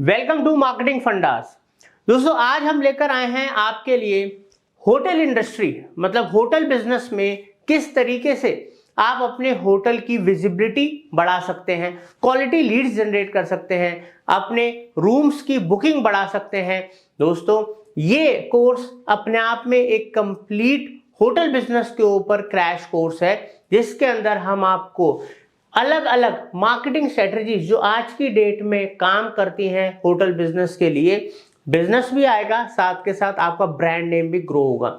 Welcome to marketing fundas. दोस्तों आज हम लेकर आए हैं आपके लिए होटल इंडस्ट्री मतलब होटल बिजनेस में किस तरीके से आप अपने होटल की विजिबिलिटी बढ़ा सकते हैं, क्वालिटी लीड्स जनरेट कर सकते हैं, अपने रूम्स की बुकिंग बढ़ा सकते हैं। दोस्तों ये कोर्स अपने आप में एक कंप्लीट होटल बिजनेस के ऊपर क्रैश कोर्स है, जिसके अंदर हम आपको अलग अलग मार्केटिंग स्ट्रेटजीज जो आज की डेट में काम करती हैं होटल बिजनेस के लिए, बिजनेस भी आएगा, साथ के साथ आपका ब्रांड नेम भी ग्रो होगा।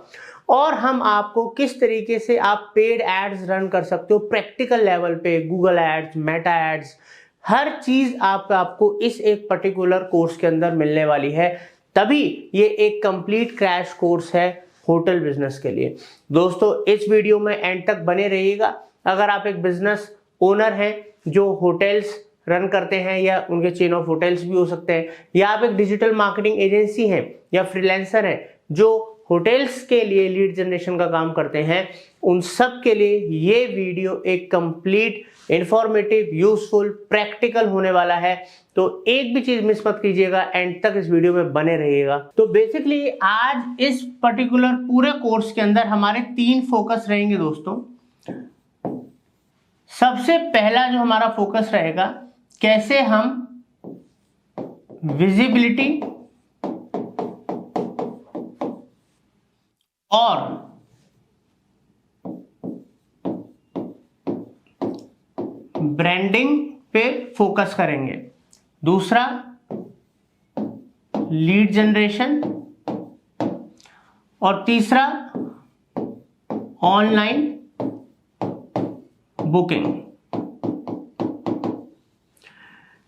और हम आपको किस तरीके से आप पेड एड्स रन कर सकते हो प्रैक्टिकल लेवल पे, गूगल एड्स, मेटा एड्स, हर चीज आपको इस एक पर्टिकुलर कोर्स के अंदर मिलने वाली है। तभी ये एक कंप्लीट क्रैश कोर्स है होटल बिजनेस के लिए। दोस्तों इस वीडियो में एंड तक बने रहिएगा। अगर आप एक बिजनेस ओनर हैं जो होटल्स रन करते हैं या उनके चेन ऑफ होटल्स भी हो सकते हैं, या आप एक डिजिटल मार्केटिंग एजेंसी हैं या फ्रीलांसर हैं जो होटल्स के लिए लीड जनरेशन का काम करते हैं, उन सब के लिए ये वीडियो एक कंप्लीट इंफॉर्मेटिव, यूजफुल, प्रैक्टिकल होने वाला है। तो एक भी चीज मिस मत कीजिएगा, एंड तक इस वीडियो में बने रहिएगा। तो बेसिकली आज इस पर्टिकुलर पूरे कोर्स के अंदर हमारे 3 फोकस रहेंगे दोस्तों। सबसे पहला जो हमारा फोकस रहेगा, कैसे हम विजिबिलिटी और ब्रांडिंग पे फोकस करेंगे। दूसरा लीड जनरेशन और तीसरा ऑनलाइन बुकिंग।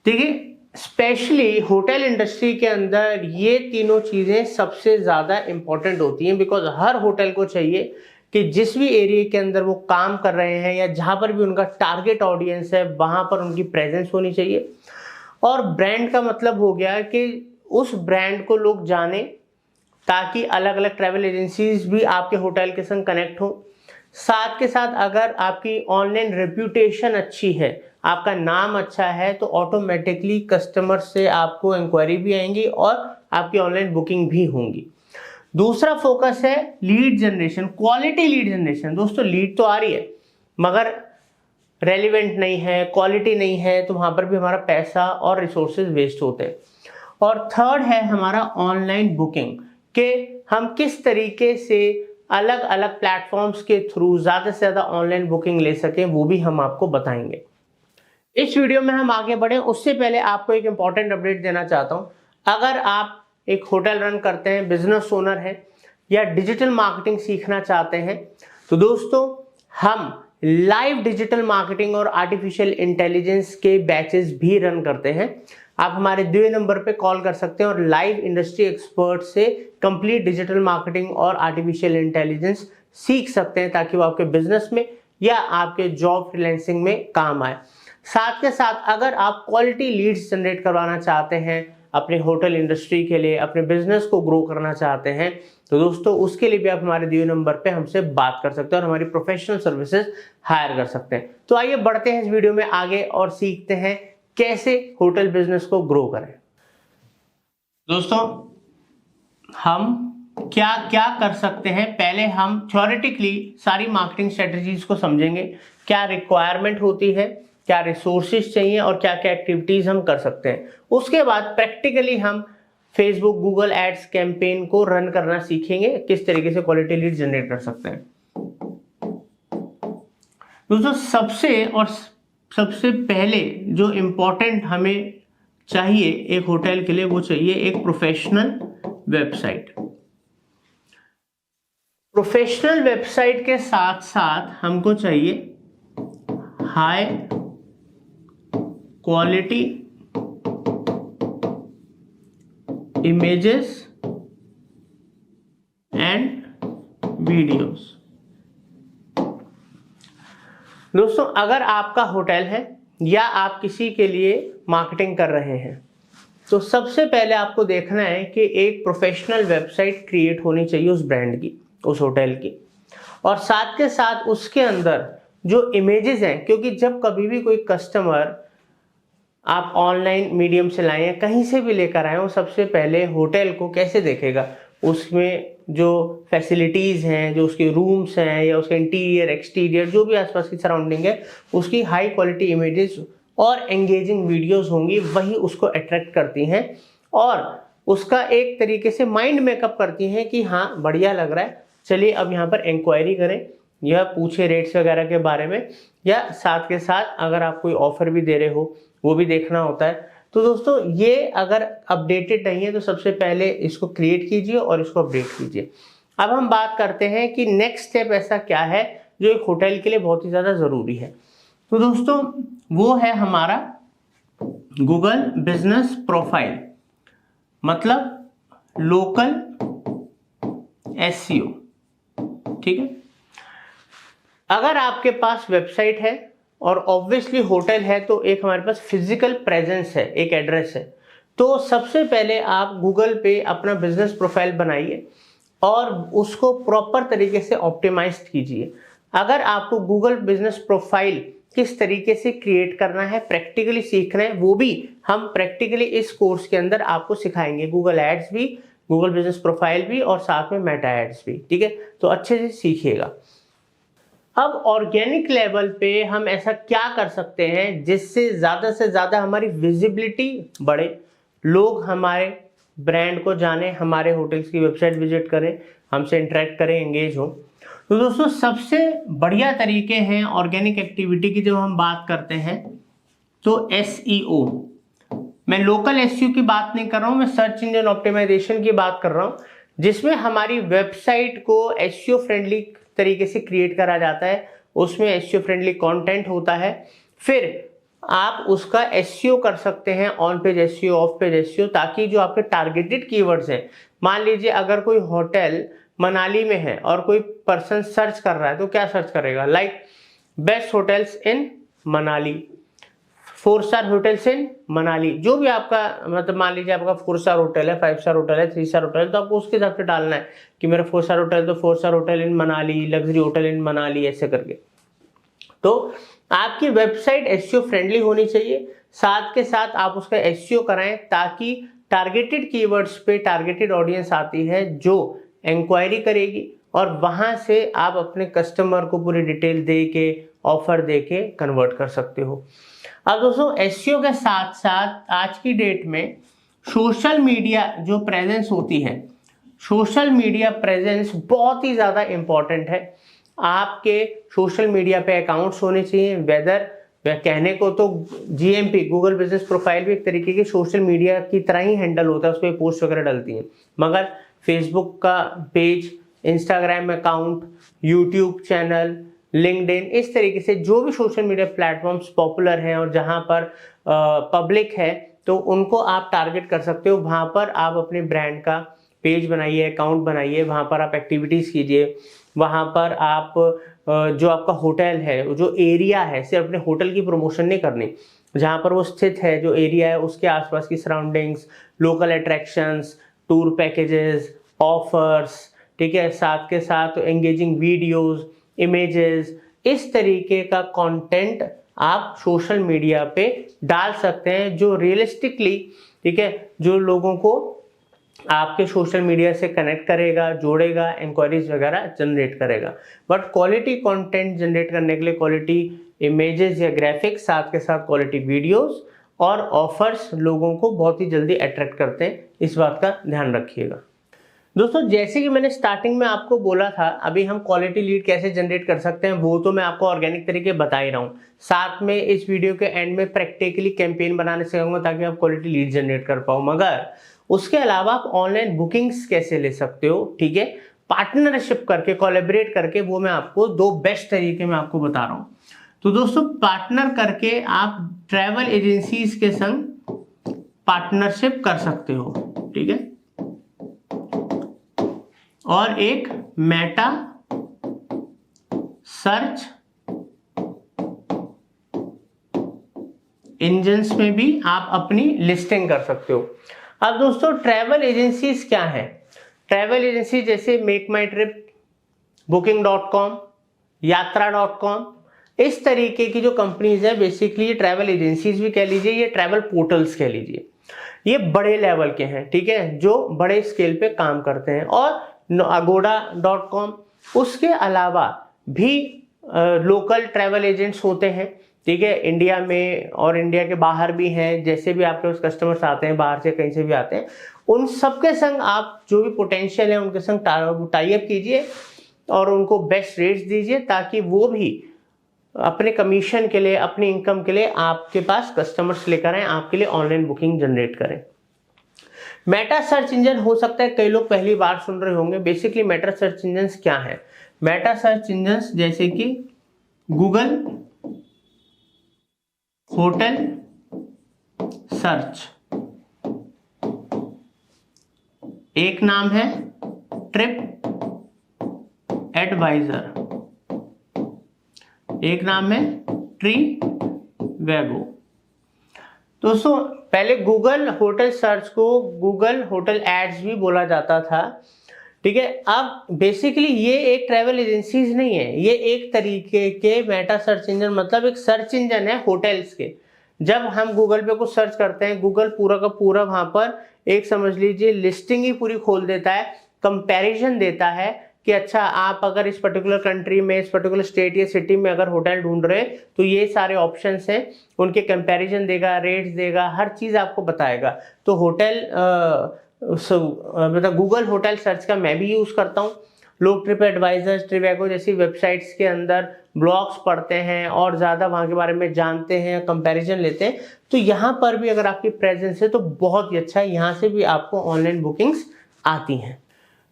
देखिए स्पेशली होटल इंडस्ट्री के अंदर ये तीनों चीजें सबसे ज्यादा इंपॉर्टेंट होती हैं, बिकॉज हर होटल को चाहिए कि जिस भी एरिया के अंदर वो काम कर रहे हैं या जहां पर भी उनका टारगेट ऑडियंस है वहां पर उनकी प्रेजेंस होनी चाहिए। और ब्रांड का मतलब हो गया कि उस ब्रांड को लोग जाने, ताकि अलग अलग ट्रैवल एजेंसीज भी आपके होटल के संग कनेक्ट हो। साथ के साथ अगर आपकी ऑनलाइन रेप्यूटेशन अच्छी है, आपका नाम अच्छा है, तो ऑटोमेटिकली कस्टमर से आपको इंक्वायरी भी आएंगी और आपकी ऑनलाइन बुकिंग भी होंगी। दूसरा फोकस है lead generation, quality lead generation. दोस्तों लीड तो आ रही है मगर रेलिवेंट नहीं है, क्वालिटी नहीं है, तो वहां पर भी हमारा पैसा और रिसोर्सेज वेस्ट होते हैं। और थर्ड है हमारा ऑनलाइन बुकिंग, के हम किस तरीके से अलग अलग प्लेटफॉर्म्स के थ्रू ज्यादा से ज्यादा ऑनलाइन बुकिंग ले सकें, वो भी हम आपको बताएंगे। इस वीडियो में हम आगे बढ़े उससे पहले आपको एक इंपॉर्टेंट अपडेट देना चाहता हूं। अगर आप एक होटल रन करते हैं, बिजनेस ओनर हैं या डिजिटल मार्केटिंग सीखना चाहते हैं, तो दोस्तों हम लाइव डिजिटल मार्केटिंग और आर्टिफिशियल इंटेलिजेंस के बैचेस भी रन करते हैं। आप हमारे दिए नंबर पे कॉल कर सकते हैं और लाइव इंडस्ट्री एक्सपर्ट से कंप्लीट डिजिटल मार्केटिंग और आर्टिफिशियल इंटेलिजेंस सीख सकते हैं, ताकि वो आपके बिजनेस में या आपके जॉब फ्रीलांसिंग में काम आए। साथ के साथ अगर आप क्वालिटी लीड्स जनरेट करवाना चाहते हैं अपने होटल इंडस्ट्री के लिए, अपने बिजनेस को ग्रो करना चाहते हैं, तो दोस्तों उसके लिए भी आप हमारे दिए नंबर पे हमसे बात कर सकते हैं और हमारी प्रोफेशनल सर्विसेज हायर कर सकते हैं। तो आइए बढ़ते हैं इस वीडियो में आगे और सीखते हैं कैसे होटल बिजनेस को ग्रो करें। दोस्तों हम क्या क्या कर सकते हैं, पहले हम थ्योरेटिकली सारी मार्केटिंग स्ट्रेटजीज को समझेंगे। क्या रिक्वायरमेंट होती है, क्या रिसोर्सेज चाहिए और क्या क्या एक्टिविटीज हम कर सकते हैं। उसके बाद प्रैक्टिकली हम फेसबुक, गूगल एड्स कैंपेन को रन करना सीखेंगे, किस तरीके से क्वालिटी लीड जनरेट कर सकते हैं। दोस्तों सबसे पहले जो इम्पोर्टेंट हमें चाहिए एक होटल के लिए, वो चाहिए एक प्रोफेशनल वेबसाइट। प्रोफेशनल वेबसाइट के साथ साथ हमको चाहिए high quality images and videos. दोस्तों अगर आपका होटल है या आप किसी के लिए मार्केटिंग कर रहे हैं, तो सबसे पहले आपको देखना है कि एक प्रोफेशनल वेबसाइट क्रिएट होनी चाहिए उस ब्रांड की, उस होटल की, और साथ के साथ उसके अंदर जो इमेजेस हैं, क्योंकि जब कभी भी कोई कस्टमर आप ऑनलाइन मीडियम से लाएं या कहीं से भी लेकर आए, वो सबसे पहले होटल को कैसे देखेगा, उसमें जो फैसिलिटीज़ हैं, जो उसके रूम्स हैं या उसके इंटीरियर एक्सटीरियर जो भी आसपास की सराउंडिंग है, उसकी हाई क्वालिटी इमेजेस और एंगेजिंग वीडियोस होंगी, वही उसको अट्रैक्ट करती हैं और उसका एक तरीके से माइंड मेकअप करती हैं कि हाँ बढ़िया लग रहा है, चलिए अब यहाँ पर इंक्वायरी करें या पूछे रेट्स वगैरह के बारे में, या साथ के साथ अगर आप कोई ऑफर भी दे रहे हो वो भी देखना होता है। तो दोस्तों ये अगर अपडेटेड नहीं है तो सबसे पहले इसको क्रिएट कीजिए और इसको अपडेट कीजिए। अब हम बात करते हैं कि नेक्स्ट स्टेप ऐसा क्या है जो एक होटल के लिए बहुत ही ज़्यादा ज़रूरी है। तो दोस्तों वो है हमारा गूगल बिजनेस प्रोफाइल, मतलब लोकल एसईओ। ठीक है, अगर आपके पास वेबसाइट है और ऑब्वियसली होटल है तो एक हमारे पास फिजिकल प्रेजेंस है, एक एड्रेस है, तो सबसे पहले आप गूगल पे अपना बिजनेस प्रोफाइल बनाइए और उसको प्रॉपर तरीके से ऑप्टिमाइज कीजिए। अगर आपको गूगल बिजनेस प्रोफाइल किस तरीके से क्रिएट करना है, प्रैक्टिकली सीखना है, वो भी हम प्रैक्टिकली इस कोर्स के अंदर आपको सिखाएंगे। गूगल एड्स भी, गूगल बिजनेस प्रोफाइल भी और साथ में मेटा एड्स भी। ठीक है, तो अच्छे से सीखिएगा। अब ऑर्गेनिक लेवल पे हम ऐसा क्या कर सकते हैं जिससे ज़्यादा से ज़्यादा हमारी विजिबिलिटी बढ़े, लोग हमारे ब्रांड को जाने, हमारे होटल्स की वेबसाइट विजिट करें, हमसे इंटरेक्ट करें, एंगेज हो। तो दोस्तों सबसे बढ़िया तरीके हैं ऑर्गेनिक एक्टिविटी की जब हम बात करते हैं तो SEO। मैं लोकल SEO की बात नहीं कर रहा हूं, मैं सर्च इंजन ऑप्टिमाइजेशन की बात कर रहा हूं, जिसमें हमारी वेबसाइट को SEO फ्रेंडली तरीके से क्रिएट करा जाता है, उसमें SEO फ्रेंडली कंटेंट होता है, फिर आप उसका SEO कर सकते हैं, on page SEO, of page SEO, ताकि जो आपके टारगेटेड कीवर्ड्स हैं, मान लीजिए अगर कोई होटल मनाली में है और कोई पर्सन सर्च कर रहा है तो क्या सर्च करेगा, लाइक बेस्ट होटल्स इन मनाली, 4 स्टार होटल्स इन मनाली, जो भी आपका मतलब मान लीजिए आपका 4 स्टार होटल है, 5 स्टार होटल है, 3 स्टार होटल है, तो आपको उसके हिसाब से डालना है कि मेरा 4 स्टार होटल, तो 4 star hotel in Manali, luxury hotel in Manali, ऐसे करके। तो आपकी वेबसाइट SEO फ्रेंडली होनी चाहिए, साथ के साथ आप उसका SEO कराएं ताकि टारगेटेड कीवर्ड्स पे टारगेटेड ऑडियंस आती है जो इंक्वायरी करेगी और वहां से आप अपने कस्टमर को पूरी डिटेल दे के, ऑफर दे के कन्वर्ट कर सकते हो। अब दोस्तों SEO के साथ साथ आज की डेट में सोशल मीडिया जो प्रेजेंस होती है, सोशल मीडिया प्रेजेंस बहुत ही ज़्यादा इम्पॉर्टेंट है। आपके सोशल मीडिया पे अकाउंट्स होने चाहिए, वेदर कहने को तो GMP गूगल बिजनेस प्रोफाइल भी एक तरीके की सोशल मीडिया की तरह ही हैंडल होता है, उस पर पोस्ट वगैरह डलती हैं, मगर फेसबुक का page, Instagram account, YouTube channel, LinkedIn, इस तरीके से जो भी सोशल मीडिया प्लेटफॉर्म्स पॉपुलर हैं और जहां पर पब्लिक है तो उनको आप टारगेट कर सकते हो। वहां पर आप अपने ब्रांड का पेज बनाइए, अकाउंट बनाइए, वहां पर आप एक्टिविटीज़ कीजिए, वहां पर आप जो आपका होटल है, जो एरिया है, सिर्फ अपने होटल की प्रमोशन नहीं करनी, जहां पर वो स्थित है, जो एरिया है उसके आसपास की surroundings, local attractions, tour packages, offers, ठीक है, साथ के साथ एंगेजिंग वीडियोस, इमेजेस, इस तरीके का कंटेंट आप सोशल मीडिया पे डाल सकते हैं जो रियलिस्टिकली, ठीक है, जो लोगों को आपके सोशल मीडिया से कनेक्ट करेगा, जोड़ेगा, इंक्वायरीज वगैरह जनरेट करेगा। बट क्वालिटी कंटेंट जनरेट करने के लिए क्वालिटी इमेजेस या ग्राफिक्स, साथ के साथ क्वालिटी वीडियोस और ऑफर्स लोगों को बहुत ही जल्दी अट्रैक्ट करते हैं, इस बात का ध्यान रखिएगा। दोस्तों जैसे कि मैंने स्टार्टिंग में आपको बोला था, अभी हम क्वालिटी लीड कैसे जनरेट कर सकते हैं वो तो मैं आपको ऑर्गेनिक तरीके बता ही रहा हूँ, साथ में इस वीडियो के एंड में प्रैक्टिकली कैंपेन बनाने सिखाऊंगा ताकि आप क्वालिटी लीड जनरेट कर पाओ। मगर उसके अलावा आप ऑनलाइन बुकिंग्स कैसे ले सकते हो, ठीक है, पार्टनरशिप करके, कोलैबोरेट करके, वो मैं आपको 2 बेस्ट तरीके मैं आपको बता रहा हूँ। तो दोस्तों पार्टनर करके आप ट्रैवल एजेंसीज के संग पार्टनरशिप कर सकते हो, ठीक है, और एक मेटा सर्च इंजन्स में भी आप अपनी लिस्टिंग कर सकते हो। अब दोस्तों ट्रैवल एजेंसीज क्या है? ट्रैवल एजेंसी जैसे मेक माई ट्रिप, booking.com, यात्रा.com, इस तरीके की जो कंपनीज है बेसिकली ये ट्रैवल एजेंसीज भी कह लीजिए, ये ट्रैवल पोर्टल्स कह लीजिए, ये बड़े लेवल के हैं, ठीक है, जो बड़े स्केल पे काम करते हैं। और agoda.com, उसके अलावा भी लोकल ट्रैवल एजेंट्स होते हैं, ठीक है, इंडिया में और इंडिया के बाहर भी हैं। जैसे भी आपके पास कस्टमर्स आते हैं बाहर से कहीं से भी आते हैं, उन सबके संग आप जो भी पोटेंशियल है उनके संग टाई अप कीजिए और उनको बेस्ट रेट्स दीजिए, ताकि वो भी अपने कमीशन के लिए, अपनी इनकम के लिए आपके पास कस्टमर्स लेकर आए, आपके लिए ऑनलाइन बुकिंग जनरेट करें। मेटा सर्च इंजन हो सकता है कई लोग पहली बार सुन रहे होंगे। बेसिकली मेटा सर्च इंजन क्या है? मेटा सर्च इंजन जैसे कि गूगल होटल सर्च, एक नाम है ट्रिप एडवाइजर, एक नाम है ट्री वेगो। दोस्तों पहले गूगल होटल सर्च को गूगल होटल एड्स भी बोला जाता था, ठीक है। अब बेसिकली ये एक ट्रैवल एजेंसीज नहीं है, ये एक तरीके के मेटा सर्च इंजन, मतलब एक सर्च इंजन है होटल्स के। जब हम गूगल पे कुछ सर्च करते हैं, गूगल पूरा का पूरा वहां पर एक समझ लीजिए लिस्टिंग ही पूरी खोल देता है, कंपैरिजन देता है कि अच्छा आप अगर इस पर्टिकुलर कंट्री में, इस पर्टिकुलर स्टेट या सिटी में अगर होटल ढूंढ रहे हैं तो ये सारे ऑप्शंस हैं, उनके कंपैरिजन देगा, रेट्स देगा, हर चीज़ आपको बताएगा। तो होटल मतलब गूगल होटल सर्च का मैं भी यूज़ करता हूँ। लोग ट्रिप एडवाइजर, ट्रिवैगो जैसी वेबसाइट्स के अंदर ब्लॉग्स पढ़ते हैं और ज़्यादा वहाँ के बारे में जानते हैं, कंपैरिजन लेते हैं। तो यहाँ पर भी अगर आपकी प्रेजेंस है तो बहुत ही अच्छा है, यहाँ से भी आपको ऑनलाइन बुकिंग्स आती हैं।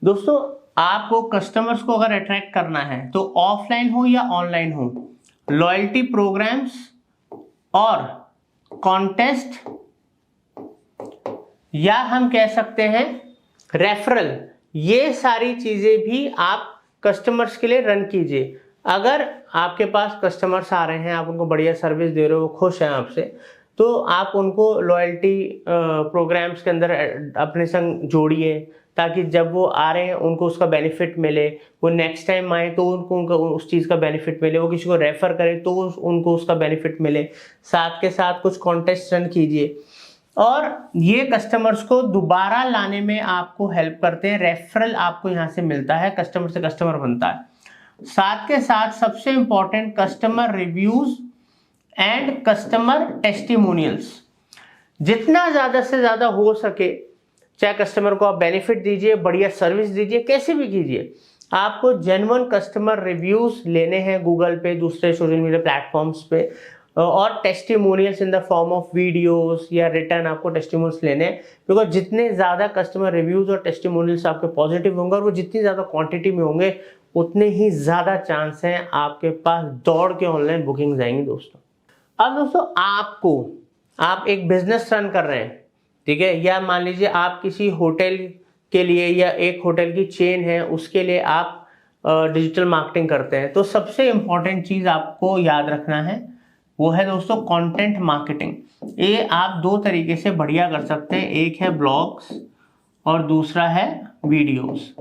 दोस्तों आपको कस्टमर्स को अगर अट्रैक्ट करना है तो ऑफलाइन हो या ऑनलाइन हो, लॉयल्टी प्रोग्राम्स और कॉन्टेस्ट, या हम कह सकते हैं रेफरल, ये सारी चीजें भी आप कस्टमर्स के लिए रन कीजिए। अगर आपके पास कस्टमर्स आ रहे हैं, आप उनको बढ़िया सर्विस दे रहे हो, वो खुश हैं आपसे, तो आप उनको लॉयल्टी प्रोग्राम्स के अंदर अपने संग जोड़िए, ताकि जब वो आ रहे हैं उनको उसका बेनिफिट मिले, वो नेक्स्ट टाइम आए तो उनको उस चीज़ का बेनिफिट मिले, वो किसी को रेफर करे तो उनको उसका बेनिफिट मिले। साथ के साथ कुछ कॉन्टेस्ट रन कीजिए और ये कस्टमर्स को दोबारा लाने में आपको हेल्प करते हैं। रेफरल आपको यहाँ से मिलता है, कस्टमर से कस्टमर बनता है। साथ के साथ सबसे important customer reviews and customer testimonials, जितना ज़्यादा से ज़्यादा हो सके, चाहे कस्टमर को आप बेनिफिट दीजिए, बढ़िया सर्विस दीजिए, कैसे भी कीजिए, आपको जेन्युइन कस्टमर रिव्यूज लेने हैं गूगल पे, दूसरे सोशल मीडिया प्लेटफॉर्म्स पे, और testimonials in the form of videos या रिटर्न आपको टेस्टिमोनियल्स लेने हैं। बिकॉज जितने ज़्यादा कस्टमर रिव्यूज और टेस्टिमोनियल्स आपके पॉजिटिव होंगे और वो जितनी ज़्यादा क्वांटिटी में होंगे, उतने ही ज़्यादा चांस हैं आपके पास दौड़ के ऑनलाइन बुकिंग्स आएंगी। दोस्तों अब दोस्तों आप एक बिजनेस रन कर रहे हैं, ठीक है, या मान लीजिए आप किसी होटल के लिए या एक होटल की चेन है उसके लिए आप डिजिटल मार्केटिंग करते हैं, तो सबसे इंपॉर्टेंट चीज़ आपको याद रखना है वो है दोस्तों कंटेंट मार्केटिंग। ये आप दो तरीके से बढ़िया कर सकते हैं, एक है ब्लॉग्स और दूसरा है वीडियोस।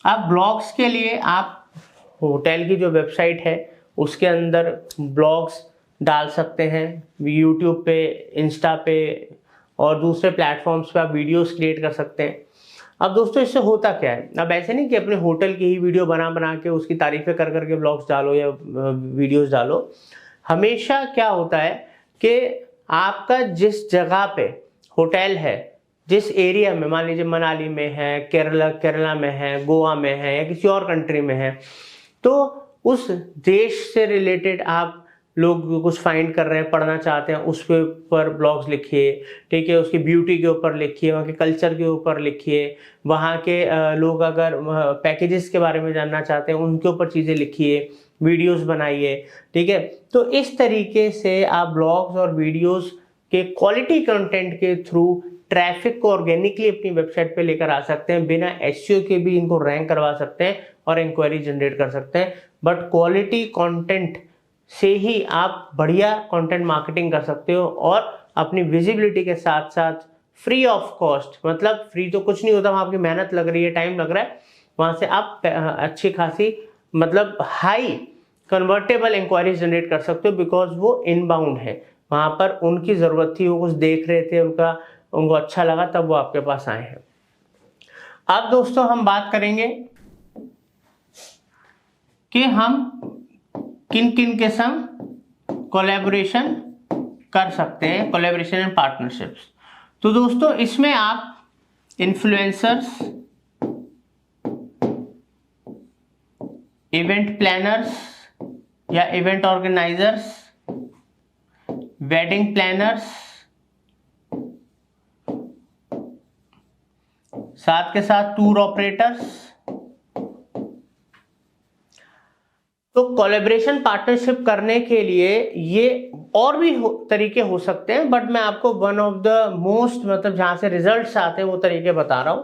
अब ब्लॉग्स के लिए आप होटल की जो वेबसाइट है उसके अंदर ब्लॉग्स डाल सकते हैं, यूट्यूब पे, इंस्टा पे और दूसरे प्लेटफॉर्म्स पे आप वीडियोस क्रिएट कर सकते हैं। अब दोस्तों इससे होता क्या है, अब ऐसे नहीं कि अपने होटल की ही वीडियो बना के उसकी तारीफें कर करके ब्लॉग्स डालो या वीडियोस डालो। हमेशा क्या होता है कि आपका जिस जगह पे होटल है, जिस एरिया में, मान लीजिए मनाली में है, केरला में है, गोवा में है या किसी और कंट्री में है, तो उस देश से रिलेटेड आप लोग कुछ फाइंड कर रहे हैं, पढ़ना चाहते हैं, उस पे ऊपर ब्लॉग्स लिखिए, ठीक है, उसकी ब्यूटी के ऊपर लिखिए, वहाँ के कल्चर के ऊपर लिखिए, वहाँ के लोग अगर पैकेजेस के बारे में जानना चाहते हैं उनके ऊपर चीज़ें लिखिए, वीडियोस बनाइए, ठीक है। तो इस तरीके से आप ब्लॉग्स और वीडियोस के क्वालिटी कंटेंट के थ्रू ट्रैफिक को ऑर्गेनिकली अपनी वेबसाइट पे लेकर आ सकते हैं, बिना एसईओ के भी इनको रैंक करवा सकते हैं और इंक्वायरी जनरेट कर सकते हैं। बट क्वालिटी कंटेंट से ही आप बढ़िया कंटेंट मार्केटिंग कर सकते हो और अपनी विजिबिलिटी के साथ साथ फ्री ऑफ कॉस्ट, मतलब फ्री तो कुछ नहीं होता, वहाँ आपकी मेहनत लग रही है, टाइम लग रहा है, वहाँ से आप अच्छी खासी मतलब हाई कन्वर्टेबल इंक्वायरीज जनरेट कर सकते हो, बिकॉज वो इनबाउंड है, वहां पर उनकी जरूरत थी, वो कुछ देख रहे थे, उनको अच्छा लगा, तब वो आपके पास आए हैं। अब दोस्तों हम बात करेंगे कि हम किन किन के संग कोलैबोरेशन कर सकते हैं, कोलैबोरेशन एंड पार्टनरशिप्स। तो दोस्तों इसमें आप इन्फ्लुएंसर्स, इवेंट प्लानर्स या इवेंट ऑर्गेनाइजर्स, वेडिंग प्लानर्स, साथ के साथ टूर ऑपरेटर्स। तो कोलैबोरेशन पार्टनरशिप करने के लिए ये और भी तरीके हो सकते हैं, बट मैं आपको वन ऑफ द मोस्ट, मतलब जहां से रिजल्ट्स आते हैं वो तरीके बता रहा हूं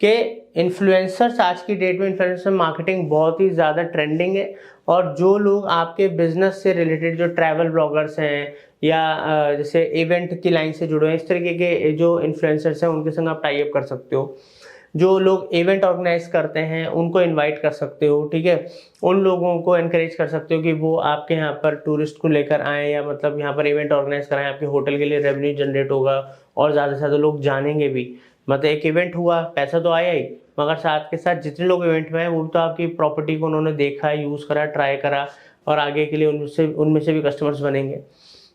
कि इन्फ्लुएंसर्स, आज की डेट में इन्फ्लुएंसर मार्केटिंग बहुत ही ज़्यादा ट्रेंडिंग है, और जो लोग आपके बिजनेस से रिलेटेड, जो ट्रैवल ब्लॉगर्स हैं या जैसे इवेंट की लाइन से जुड़े हैं, इस तरीके के जो इन्फ्लुएंसर्स हैं उनके संग आप टाई अप कर सकते हो। जो लोग इवेंट ऑर्गेनाइज करते हैं उनको इनवाइट कर सकते हो, ठीक है, उन लोगों को एनकरेज कर सकते हो कि वो आपके यहाँ पर टूरिस्ट को लेकर आए, या मतलब यहाँ पर इवेंट ऑर्गेनाइज कराएं, आपके होटल के लिए रेवेन्यू जनरेट होगा और ज़्यादा से ज़्यादा लोग जानेंगे भी। मतलब एक इवेंट हुआ, पैसा तो आया ही, मगर साथ के साथ जितने लोग इवेंट में आए वो तो आपकी प्रॉपर्टी को उन्होंने देखा, यूज़ करा, ट्राई करा, और आगे के लिए उनमें से भी कस्टमर्स बनेंगे।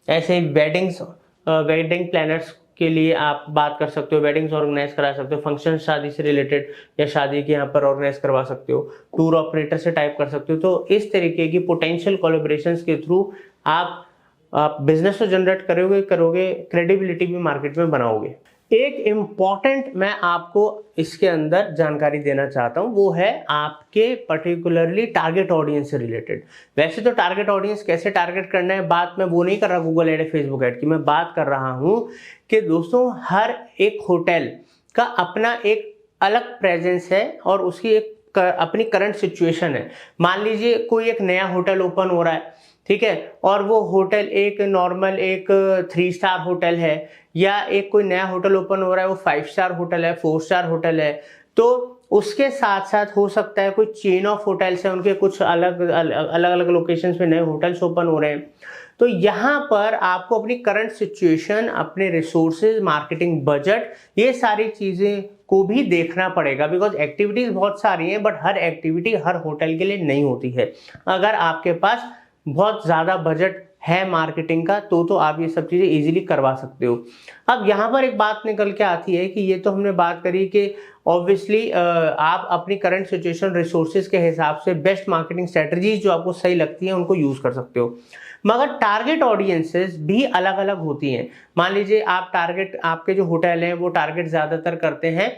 ऐसे ही वेडिंग प्लानर्स के लिए आप बात कर सकते हो, वेडिंग्स ऑर्गेनाइज करा सकते हो, फंक्शन शादी से रिलेटेड या शादी के यहाँ पर ऑर्गेनाइज करवा सकते हो, टूर ऑपरेटर से टाइप कर सकते हो। तो इस तरीके की पोटेंशियल कोलैबोरेशंस के थ्रू आप बिजनेस तो जनरेट करोगे, क्रेडिबिलिटी भी मार्केट में बनाओगे। एक इम्पॉर्टेंट मैं आपको इसके अंदर जानकारी देना चाहता हूं, वो है आपके पर्टिकुलरली टारगेट ऑडियंस से रिलेटेड। वैसे तो टारगेट ऑडियंस कैसे टारगेट करना है, बात मैं वो नहीं कर रहा गूगल एड, फेसबुक एड की, मैं बात कर रहा हूं कि दोस्तों हर एक होटल का अपना एक अलग प्रेजेंस है और उसकी एक अपनी करंट सिचुएशन है। मान लीजिए कोई एक नया होटल ओपन हो रहा है, ठीक है, और वो होटल एक नॉर्मल एक 3 स्टार होटल है, या एक कोई नया होटल ओपन हो रहा है वो 5 स्टार होटल है, 4 स्टार होटल है, तो उसके साथ साथ हो सकता है कोई चेन ऑफ होटल्स है, उनके कुछ अलग अलग लोकेशंस पे नए होटल्स ओपन हो रहे हैं। तो यहाँ पर आपको अपनी करंट सिचुएशन, अपने रिसोर्सेज, मार्केटिंग बजट, ये सारी चीजें को भी देखना पड़ेगा, बिकॉज एक्टिविटीज बहुत सारी हैं, but her activity her hotel के लिए नहीं होती है। अगर आपके पास बहुत ज्यादा बजट है मार्केटिंग का, तो आप ये सब चीजें इजीली करवा सकते हो। अब यहाँ पर एक बात निकल के आती है कि ये तो हमने बात करी कि ऑब्वियसली आप अपनी करंट सिचुएशन, रिसोर्सेज के हिसाब से बेस्ट मार्केटिंग स्ट्रेटजीज जो आपको सही लगती है उनको यूज कर सकते हो, मगर टारगेट ऑडियंसेस भी अलग अलग होती हैं। मान लीजिए आपके जो होटल हैं वो टारगेट ज्यादातर करते हैं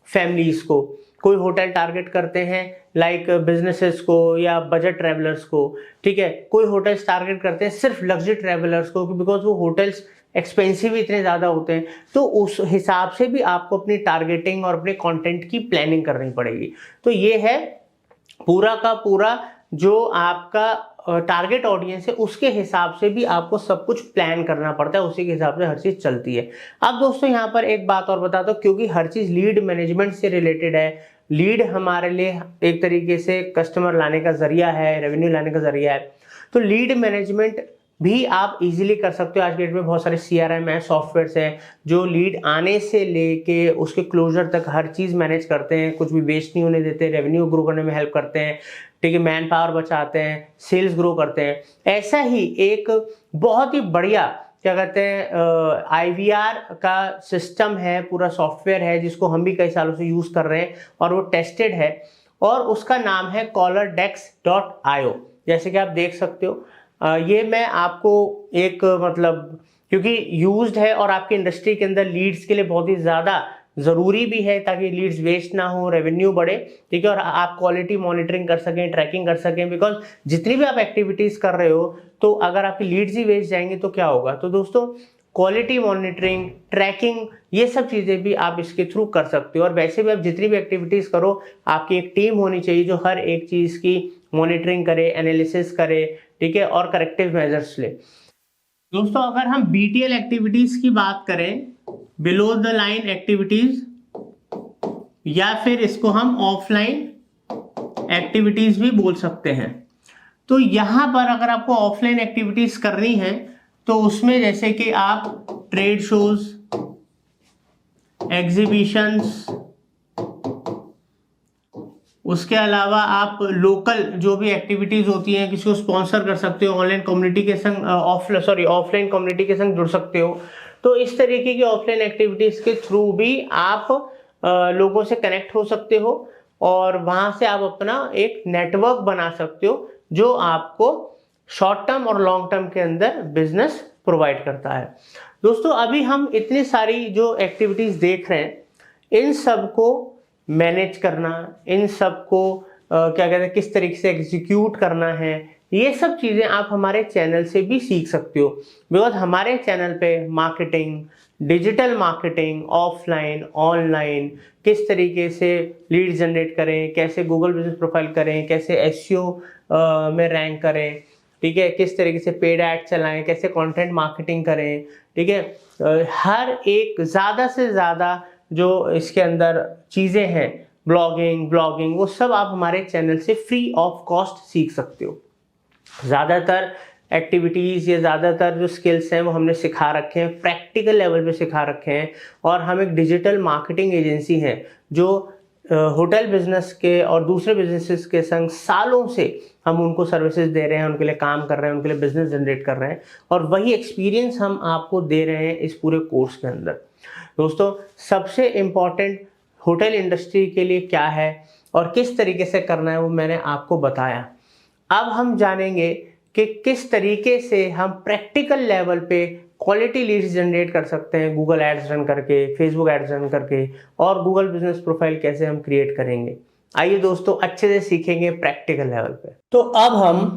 फैमिलीज को, कोई होटल टारगेट करते हैं लाइक बिजनेसेस को या बजट ट्रैवलर्स को, ठीक है, कोई होटल्स टारगेट करते हैं सिर्फ लग्जरी ट्रैवलर्स को, बिकॉज वो होटल्स एक्सपेंसिव इतने ज़्यादा होते हैं। तो उस हिसाब से भी आपको अपनी टारगेटिंग और अपने कंटेंट की प्लानिंग करनी पड़ेगी। तो ये है पूरा का पूरा जो आपका टारगेट ऑडियंस है, उसके हिसाब से भी आपको सब कुछ प्लान करना पड़ता है, उसी के हिसाब से हर चीज चलती है। अब दोस्तों यहाँ पर एक बात और बता दो, क्योंकि हर चीज लीड मैनेजमेंट से रिलेटेड है, लीड हमारे लिए एक तरीके से कस्टमर लाने का जरिया है, रेवेन्यू लाने का जरिया है, तो लीड मैनेजमेंट भी आप इजीली कर सकते हो। आज के डेट में बहुत सारे CRM है, सॉफ्टवेयर्स हैं जो लीड आने से लेके उसके क्लोजर तक हर चीज मैनेज करते हैं, कुछ भी वेस्ट नहीं होने देते, रेवेन्यू ग्रो करने में हेल्प करते हैं, ठीक है, मैन पावर बचाते हैं, सेल्स ग्रो करते हैं। ऐसा ही एक बहुत ही बढ़िया क्या कहते हैं IVR का सिस्टम है, पूरा सॉफ्टवेयर है जिसको हम भी कई सालों से यूज कर रहे हैं और वो टेस्टेड है, और उसका नाम है collardex.io। जैसे कि आप देख सकते हो, ये मैं आपको एक मतलब क्योंकि यूज्ड है और आपकी इंडस्ट्री के अंदर लीड्स के लिए बहुत ही ज्यादा जरूरी भी है, ताकि लीड्स वेस्ट ना हो, रेवेन्यू बढ़े, ठीक है, और आप क्वालिटी मॉनिटरिंग कर सकें, ट्रैकिंग कर सकें, बिकॉज जितनी भी आप एक्टिविटीज कर रहे हो, तो अगर आपकी लीड्स ही वेस्ट जाएंगे तो क्या होगा। तो दोस्तों क्वालिटी मॉनिटरिंग, ट्रैकिंग, ये सब चीजें भी आप इसके थ्रू कर सकते हो। और वैसे भी आप जितनी भी एक्टिविटीज करो, आपकी एक टीम होनी चाहिए जो हर एक चीज की मॉनिटरिंग करे, एनालिसिस करे, ठीक है, और करेक्टिव मेजर्स ले। दोस्तों अगर हम BTL एक्टिविटीज की बात करें, बिलो द लाइन एक्टिविटीज, या फिर इसको हम ऑफलाइन एक्टिविटीज भी बोल सकते हैं, तो यहाँ पर अगर आपको ऑफलाइन एक्टिविटीज करनी है तो उसमें जैसे कि आप ट्रेड शोज, एग्जीबिशंस, उसके अलावा आप लोकल जो भी एक्टिविटीज होती हैं किसी को स्पॉन्सर कर सकते हो, ऑनलाइन कम्युनिटी के संग ऑफलाइन कम्युनिटी के संग जुड़ सकते हो। तो इस तरीके की ऑफलाइन एक्टिविटीज के थ्रू भी आप लोगों से कनेक्ट हो सकते हो और वहां से आप अपना एक नेटवर्क बना सकते हो जो आपको शॉर्ट टर्म और लॉन्ग टर्म के अंदर बिजनेस प्रोवाइड करता है। दोस्तों अभी हम इतनी सारी जो एक्टिविटीज देख रहे हैं इन सबको मैनेज करना, इन सबको क्या कहते हैं किस तरीके से एग्जीक्यूट करना है, ये सब चीज़ें आप हमारे चैनल से भी सीख सकते हो। बिकॉज हमारे चैनल पे marketing, digital marketing, offline online, किस तरीके से लीड जनरेट करें, कैसे गूगल बिजनेस प्रोफाइल करें, कैसे एसईओ में रैंक करें, ठीक है, किस तरीके से पेड ऐड चलाएं, कैसे कंटेंट मार्केटिंग करें, ठीक है, हर एक ज़्यादा से ज़्यादा जो इसके अंदर चीज़ें हैं, ब्लॉगिंग ब्लॉगिंग, वो सब आप हमारे चैनल से फ्री ऑफ कॉस्ट सीख सकते हो। ज़्यादातर एक्टिविटीज़ या ज़्यादातर जो स्किल्स हैं वो हमने सिखा रखे हैं, प्रैक्टिकल लेवल पे सिखा रखे हैं। और हम एक डिजिटल मार्केटिंग एजेंसी हैं जो होटल बिजनेस के और दूसरे बिजनेसेस के संग सालों से हम उनको सर्विसेज दे रहे हैं, उनके लिए काम कर रहे हैं, उनके लिए बिजनेस जनरेट कर रहे हैं और वही एक्सपीरियंस हम आपको दे रहे हैं इस पूरे कोर्स के अंदर। दोस्तों सबसे इम्पॉर्टेंट होटल इंडस्ट्री के लिए क्या है और किस तरीके से करना है वो मैंने आपको बताया। अब हम जानेंगे कि किस तरीके से हम प्रैक्टिकल लेवल पे क्वालिटी लीड्स जनरेट कर सकते हैं गूगल एड्स रन करके, फेसबुक एड्स रन करके, और गूगल बिजनेस प्रोफाइल कैसे हम क्रिएट करेंगे। आइए दोस्तों अच्छे से सीखेंगे प्रैक्टिकल लेवल पे। तो अब हम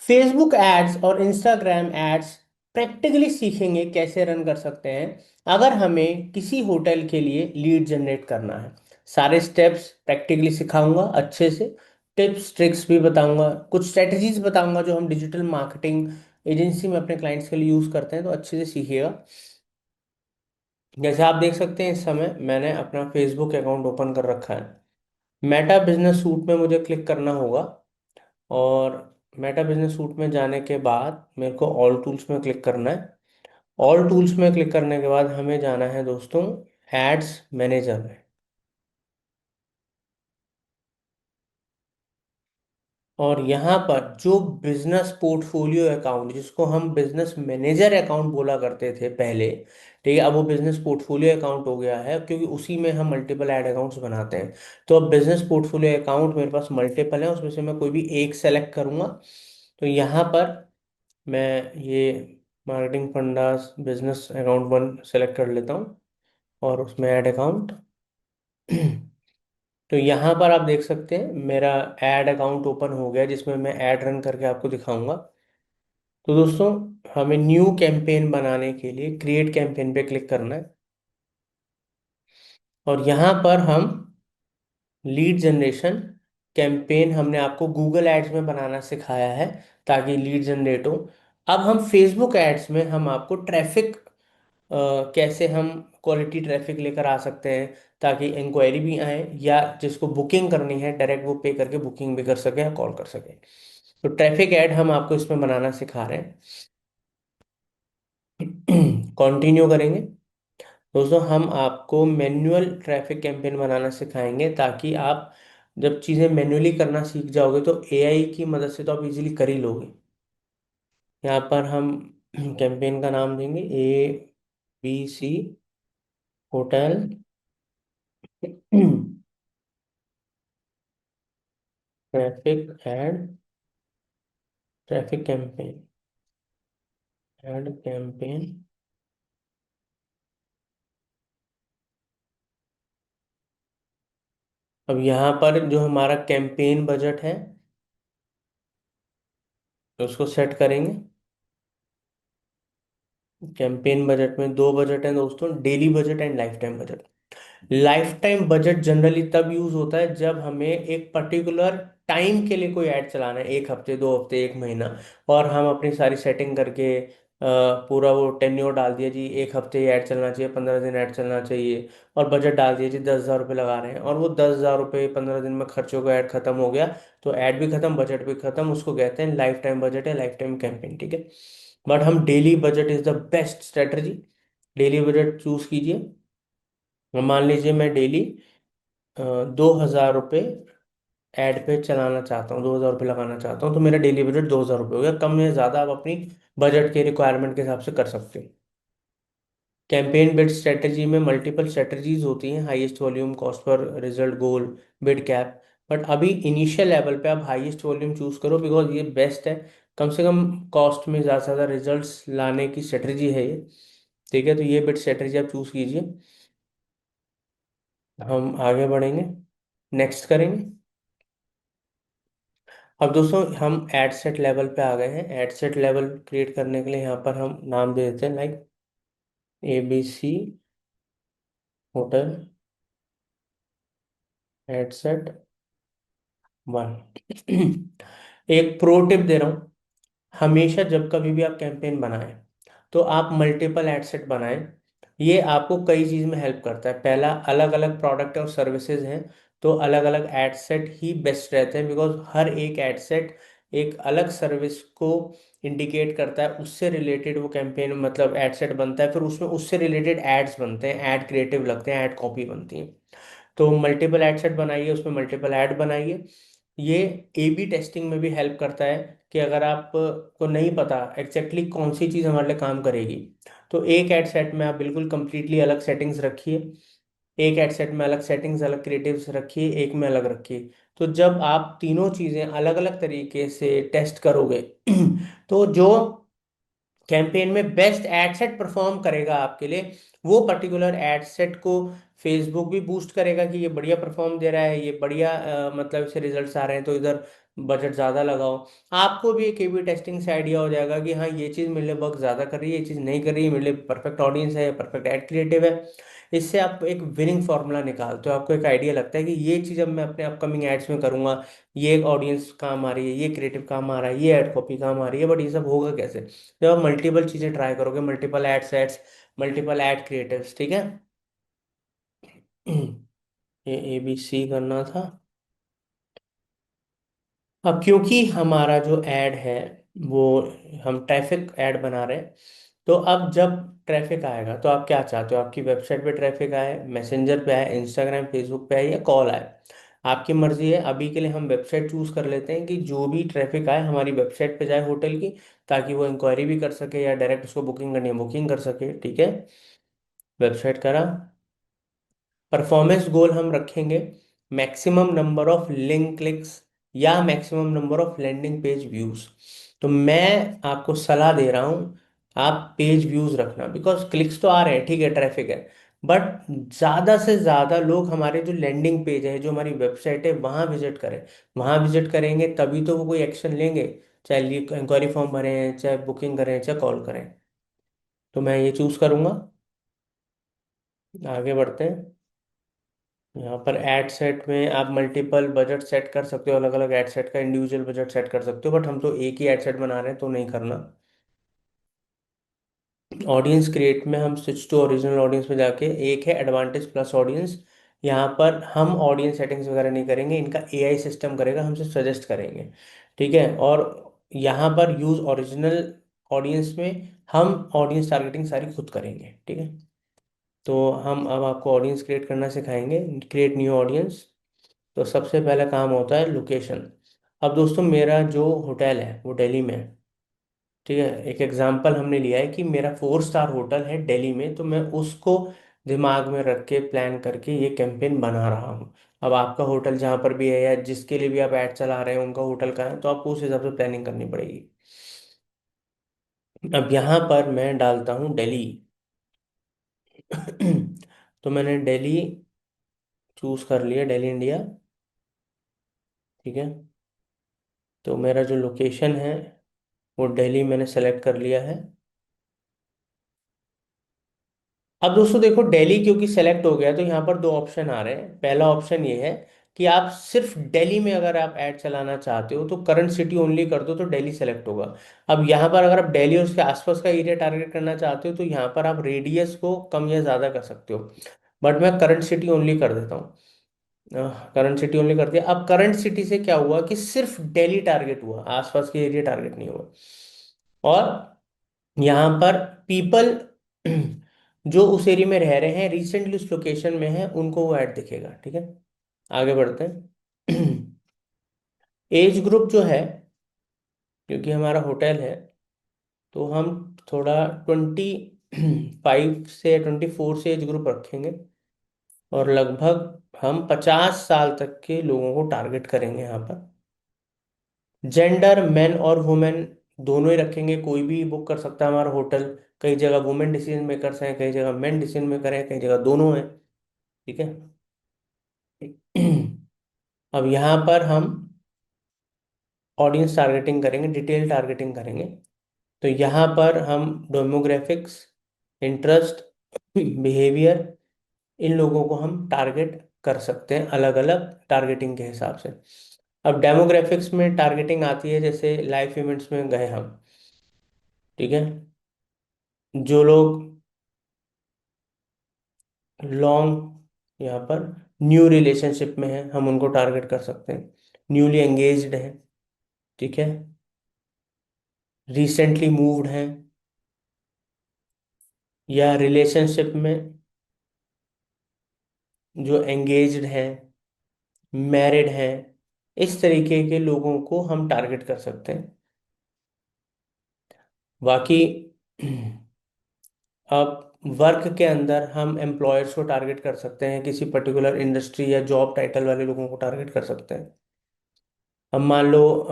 फेसबुक एड्स और इंस्टाग्राम एड्स प्रैक्टिकली सीखेंगे कैसे रन कर सकते हैं अगर हमें किसी होटल के लिए लीड जनरेट करना है। सारे स्टेप्स प्रैक्टिकली सिखाऊंगा अच्छे से, टिप्स ट्रिक्स भी बताऊंगा, कुछ स्ट्रेटजीज बताऊंगा जो हम डिजिटल मार्केटिंग एजेंसी में अपने क्लाइंट्स के लिए यूज करते हैं, तो अच्छे से सीखिएगा। जैसे आप देख सकते हैं इस समय मैंने अपना फेसबुक अकाउंट ओपन कर रखा है। मेटा बिजनेस सूट में मुझे क्लिक करना होगा और मेटा बिजनेस सूट में जाने के बाद मेरे को ऑल टूल्स में क्लिक करना है। ऑल टूल्स में क्लिक करने के बाद हमें जाना है दोस्तों एड्स मैनेजर में। और यहाँ पर जो बिजनेस पोर्टफोलियो अकाउंट, जिसको हम बिजनेस मैनेजर अकाउंट बोला करते थे पहले, ठीक है, अब वो बिजनेस पोर्टफोलियो अकाउंट हो गया है क्योंकि उसी में हम मल्टीपल ऐड अकाउंट्स बनाते हैं। तो अब बिजनेस पोर्टफोलियो अकाउंट मेरे पास मल्टीपल है, उसमें से मैं कोई भी एक सेलेक्ट करूंगा। तो यहाँ पर मैं ये marketing fundas business account 1 select कर लेता हूँ और उसमें ऐड अकाउंट। तो यहाँ पर आप देख सकते हैं मेरा ऐड अकाउंट ओपन हो गया जिसमें मैं ऐड रन करके आपको दिखाऊंगा। तो दोस्तों हमें न्यू कैंपेन बनाने के लिए क्रिएट कैंपेन पे क्लिक करना है और यहाँ पर हम लीड जनरेशन कैंपेन हमने आपको गूगल एड्स में बनाना सिखाया है ताकि लीड जनरेट हो। अब हम फेसबुक एड्स में हम आपको ट्रैफिक कैसे हम क्वालिटी ट्रैफिक लेकर आ सकते हैं ताकि इंक्वायरी भी आए या जिसको बुकिंग करनी है डायरेक्ट वो पे करके बुकिंग भी कर सके या कॉल कर सके। तो ट्रैफिक ऐड हम आपको इसमें बनाना सिखा रहे हैं। कंटिन्यू करेंगे। दोस्तों हम आपको मैन्युअल ट्रैफिक कैंपेन बनाना सिखाएंगे ताकि आप जब चीज़ें मैन्युअली करना सीख जाओगे तो एआई की मदद से तो आप इजीली कर ही लोगे। यहाँ पर हम कैंपेन का नाम देंगे ABC hotel traffic ad, traffic campaign, ad campaign. अब यहाँ पर जो हमारा कैंपेन बजट है उसको सेट करेंगे। कैंपेन बजट में दो बजट हैं दोस्तों, daily budget and life time budget. Life time budget generally तब यूज होता है जब हमें एक पर्टिकुलर टाइम के लिए कोई ऐड चलाना है, 1 हफ्ते 2 हफ्ते 1 महीना, और हम अपनी सारी सेटिंग करके पूरा वो टेन्योर डाल दिया जी, 1 हफ्ते ये ऐड चलना चाहिए, 15 दिन ऐड चलना चाहिए, और बजट डाल दिया जी 10,000 रुपये लगा रहे हैं, और वो 10,000 रुपये 15 दिन में खर्च हो गया, ऐड खत्म हो गया, तो ऐड भी खत्म, बजट भी खत्म, उसको कहते हैं लाइफ टाइम बजट या लाइफ टाइम कैंपेन, ठीक है। बट हम daily budget is the best strategy. Daily budget choose कीजिए। मान लीजिए मैं डेली 2,000 रुपये ऐड पे चलाना चाहता हूँ, 2,000 रुपये लगाना चाहता हूँ, तो मेरा डेली बजट 2,000 रुपये हो गया। कम या ज़्यादा आप अपनी बजट के रिक्वायरमेंट के हिसाब से कर सकते हो। कैंपेन बिड स्ट्रेटजी में मल्टीपल स्ट्रेटजीज होती हैं, highest volume, cost per result, goal, bid cap. But अभी इनिशियल लेवल पे आप हाईएस्ट वॉल्यूम चूज करो, बिकॉज ये बेस्ट है। कम से कम कॉस्ट में ज़्यादा से ज़्यादा रिजल्ट्स लाने की स्ट्रेटजी है ये, ठीक है। तो ये बिड स्ट्रेटजी आप चूज कीजिए। हम आगे बढ़ेंगे, नेक्स्ट करेंगे। अब दोस्तों हम एड सेट लेवल पे आ गए हैं। एड सेट लेवल क्रिएट करने के लिए यहाँ पर हम नाम दे देते हैं, like ABC hotel ad set 1। एक प्रो टिप दे रहा हूँ, हमेशा जब कभी भी आप कैंपेन बनाएं तो आप मल्टीपल एड सेट बनाएं। ये आपको कई चीज़ में हेल्प करता है। पहला, अलग अलग प्रोडक्ट और सर्विसेज हैं, तो अलग अलग एड सेट ही बेस्ट रहते हैं, बिकॉज हर एक एड सेट एक अलग सर्विस को इंडिकेट करता है, उससे रिलेटेड वो कैंपेन मतलब एड सेट बनता है, फिर उसमें उससे रिलेटेड एड्स बनते हैं, एड क्रिएटिव लगते हैं, एड कॉपी बनती है। तो मल्टीपल एड सेट बनाइए, उसमें मल्टीपल ऐड बनाइए। ये ए बी टेस्टिंग में भी हेल्प करता है कि अगर आप को नहीं पता एग्जैक्टली कौन सी चीज़ हमारे लिए काम करेगी, तो एक एड सेट में आप बिल्कुल कंप्लीटली अलग सेटिंग्स रखिए, एक एड सेट में अलग सेटिंग्स, अलग क्रिएटिव्स रखिए, एक में अलग रखिए। तो जब आप तीनों चीज़ें अलग अलग तरीके से टेस्ट करोगे तो जो कैंपेन में बेस्ट एड सेट परफॉर्म करेगा आपके लिए, वो पर्टिकुलर एड सेट को फेसबुक भी बूस्ट करेगा कि ये बढ़िया परफॉर्म दे रहा है, ये बढ़िया मतलब इससे रिजल्ट्स आ रहे हैं, तो इधर बजट ज़्यादा लगाओ। आपको भी एक ए बी टेस्टिंग से आइडिया हो जाएगा कि हाँ ये चीज़ मेरे लिए वर्क ज़्यादा कर रही है, ये चीज़ नहीं कर रही है, मेरे लिए परफेक्ट ऑडियंस है, परफेक्ट एड क्रिएटिव है। इससे आप एक विनिंग फार्मूला निकालते हो, आपको एक आइडिया लगता है कि ये चीज़ अब मैं अपने अपकमिंग एड्स में करूंगा, ये एक ऑडियंस काम आ रही है, ये क्रिएटिव काम आ रहा है, ये एड कॉपी काम आ रही है, बट ये सब होगा कैसे जब आप मल्टीपल चीजें ट्राई करोगे, multiple ad sets, multiple ad creatives, ठीक है। ये ABC करना था। अब क्योंकि हमारा जो ऐड है वो, हम ट्रैफिक ऐड बना रहे हैं, तो अब जब ट्रैफिक आएगा तो आप क्या चाहते हो, आपकी वेबसाइट पे ट्रैफिक आए, मैसेंजर पे आए, इंस्टाग्राम फेसबुक पे आए, या कॉल आए, आपकी मर्जी है। अभी के लिए हम वेबसाइट चूज कर लेते हैं कि जो भी ट्रैफिक आए हमारी वेबसाइट पे जाए होटल की, ताकि वो इंक्वायरी भी कर सके या डायरेक्ट उसको बुकिंग करनी है बुकिंग कर सके, ठीक है। वेबसाइट करा। परफॉर्मेंस गोल हम रखेंगे maximum number of link clicks या maximum number of landing page views. तो मैं आपको सलाह दे रहा हूं, आप पेज व्यूज रखना, बिकॉज क्लिक्स तो आ रहे हैं, ठीक है, ट्रैफिक है, बट ज्यादा से ज्यादा लोग हमारे जो लैंडिंग पेज है, जो हमारी वेबसाइट है, वहां विजिट करें। वहां विजिट करेंगे तभी तो वो कोई एक्शन लेंगे, चाहे इंक्वायरी फॉर्म भरें, चाहे बुकिंग करें, चाहे कॉल करें। तो मैं ये चूज करूंगा। आगे बढ़ते हैं। यहाँ पर एड सेट में आप मल्टीपल बजट सेट कर सकते हो, अलग अलग एड सेट का इंडिविजुअल बजट सेट कर सकते हो, बट हम तो एक ही एड सेट बना रहे हैं तो नहीं करना। ऑडियंस क्रिएट में हम स्विच टू ओरिजिनल ऑडियंस में जाके, एक है एडवांटेज प्लस ऑडियंस, यहाँ पर हम ऑडियंस सेटिंग्स वगैरह नहीं करेंगे, इनका AI सिस्टम करेगा, हमसे सजेस्ट करेंगे, ठीक है। और यहाँ पर यूज ओरिजिनल ऑडियंस में हम ऑडियंस टारगेटिंग सारी खुद करेंगे, ठीक है। तो हम अब आपको ऑडियंस क्रिएट करना सिखाएंगे, क्रिएट न्यू ऑडियंस। तो सबसे पहला काम होता है लोकेशन। अब दोस्तों मेरा जो होटल है वो दिल्ली में है, ठीक है। एक एग्जांपल हमने लिया है कि मेरा 4 स्टार होटल है दिल्ली में, तो मैं उसको दिमाग में रख के प्लान करके ये कैंपेन बना रहा हूँ। अब आपका होटल जहाँ पर भी है या जिसके लिए भी आप ऐड चला रहे हैं उनका होटल कहाँ है, तो आपको उस हिसाब से प्लानिंग करनी पड़ेगी। अब यहाँ पर मैं डालता हूँ दिल्ली। तो मैंने दिल्ली चूज कर लिया, दिल्ली इंडिया, ठीक है। तो मेरा जो लोकेशन है वो दिल्ली मैंने सेलेक्ट कर लिया है। अब दोस्तों देखो, दिल्ली क्योंकि सेलेक्ट हो गया तो यहाँ पर दो ऑप्शन आ रहे हैं। पहला ऑप्शन ये है कि आप सिर्फ दिल्ली में अगर आप ऐड चलाना चाहते हो तो करंट सिटी ओनली कर दो तो दिल्ली सेलेक्ट होगा। अब यहाँ पर अगर आप दिल्ली और उसके आसपास का एरिया टारगेट करना चाहते हो तो यहाँ पर आप रेडियस को कम या ज़्यादा कर सकते हो। बट मैं करंट सिटी ओनली कर देता हूँ। करंट सिटी ओनली कर दिया। अब करंट सिटी से क्या हुआ कि सिर्फ दिल्ली टारगेट हुआ, आसपास के एरिया टारगेट नहीं हुआ। और यहाँ पर पीपल जो उस एरिया में रह रहे हैं, रिसेंटली उस लोकेशन में है, उनको वो ऐड दिखेगा। ठीक है, आगे बढ़ते हैं। एज ग्रुप जो है, क्योंकि हमारा होटल है, तो हम थोड़ा 25 से 24 से एज ग्रुप रखेंगे। और लगभग हम 50 साल तक के लोगों को टारगेट करेंगे यहाँ पर। जेंडर मेन और वुमेन दोनों ही रखेंगे, कोई भी बुक कर सकता है हमारा होटल। कई जगह वुमेन डिसीजन मेकर्स हैं, कई जगह मेन डिसीजन मेकर हैं, कई जगह दोनों हैं। ठीक है। अब यहाँ पर हम ऑडियंस टारगेटिंग करेंगे, डिटेल टारगेटिंग करेंगे। तो यहाँ पर हम डेमोग्राफिक्स, इंटरेस्ट, बिहेवियर, इन लोगों को हम टारगेट कर सकते हैं अलग अलग टारगेटिंग के हिसाब से। अब डेमोग्राफिक्स में टारगेटिंग आती है, जैसे लाइफ इवेंट्स में गए हम। ठीक है, जो लोग लॉन्ग यहाँ पर न्यू रिलेशनशिप में है, हम उनको टारगेट कर सकते हैं। न्यूली एंगेज्ड है, ठीक है, रिसेंटली मूव्ड हैं, या रिलेशनशिप में जो एंगेज्ड हैं, मैरिड हैं, इस तरीके के लोगों को हम टारगेट कर सकते हैं। बाकी अब वर्क के अंदर हम एम्प्लॉयर्स को टारगेट कर सकते हैं, किसी पर्टिकुलर इंडस्ट्री या जॉब टाइटल वाले लोगों को टारगेट कर सकते हैं। अब मान लो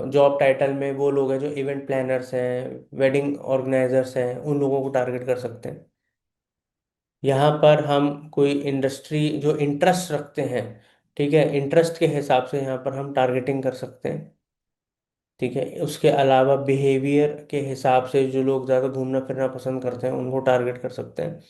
जॉब टाइटल में वो लोग हैं जो इवेंट प्लानर्स हैं, वेडिंग ऑर्गेनाइजर्स हैं, उन लोगों को टारगेट कर सकते हैं। यहाँ पर हम कोई इंडस्ट्री जो इंटरेस्ट रखते हैं, ठीक है, इंटरेस्ट के हिसाब से यहाँ पर हम टारगेटिंग कर सकते हैं। ठीक है, उसके अलावा बिहेवियर के हिसाब से जो लोग ज़्यादा घूमना फिरना पसंद करते हैं उनको टारगेट कर सकते हैं।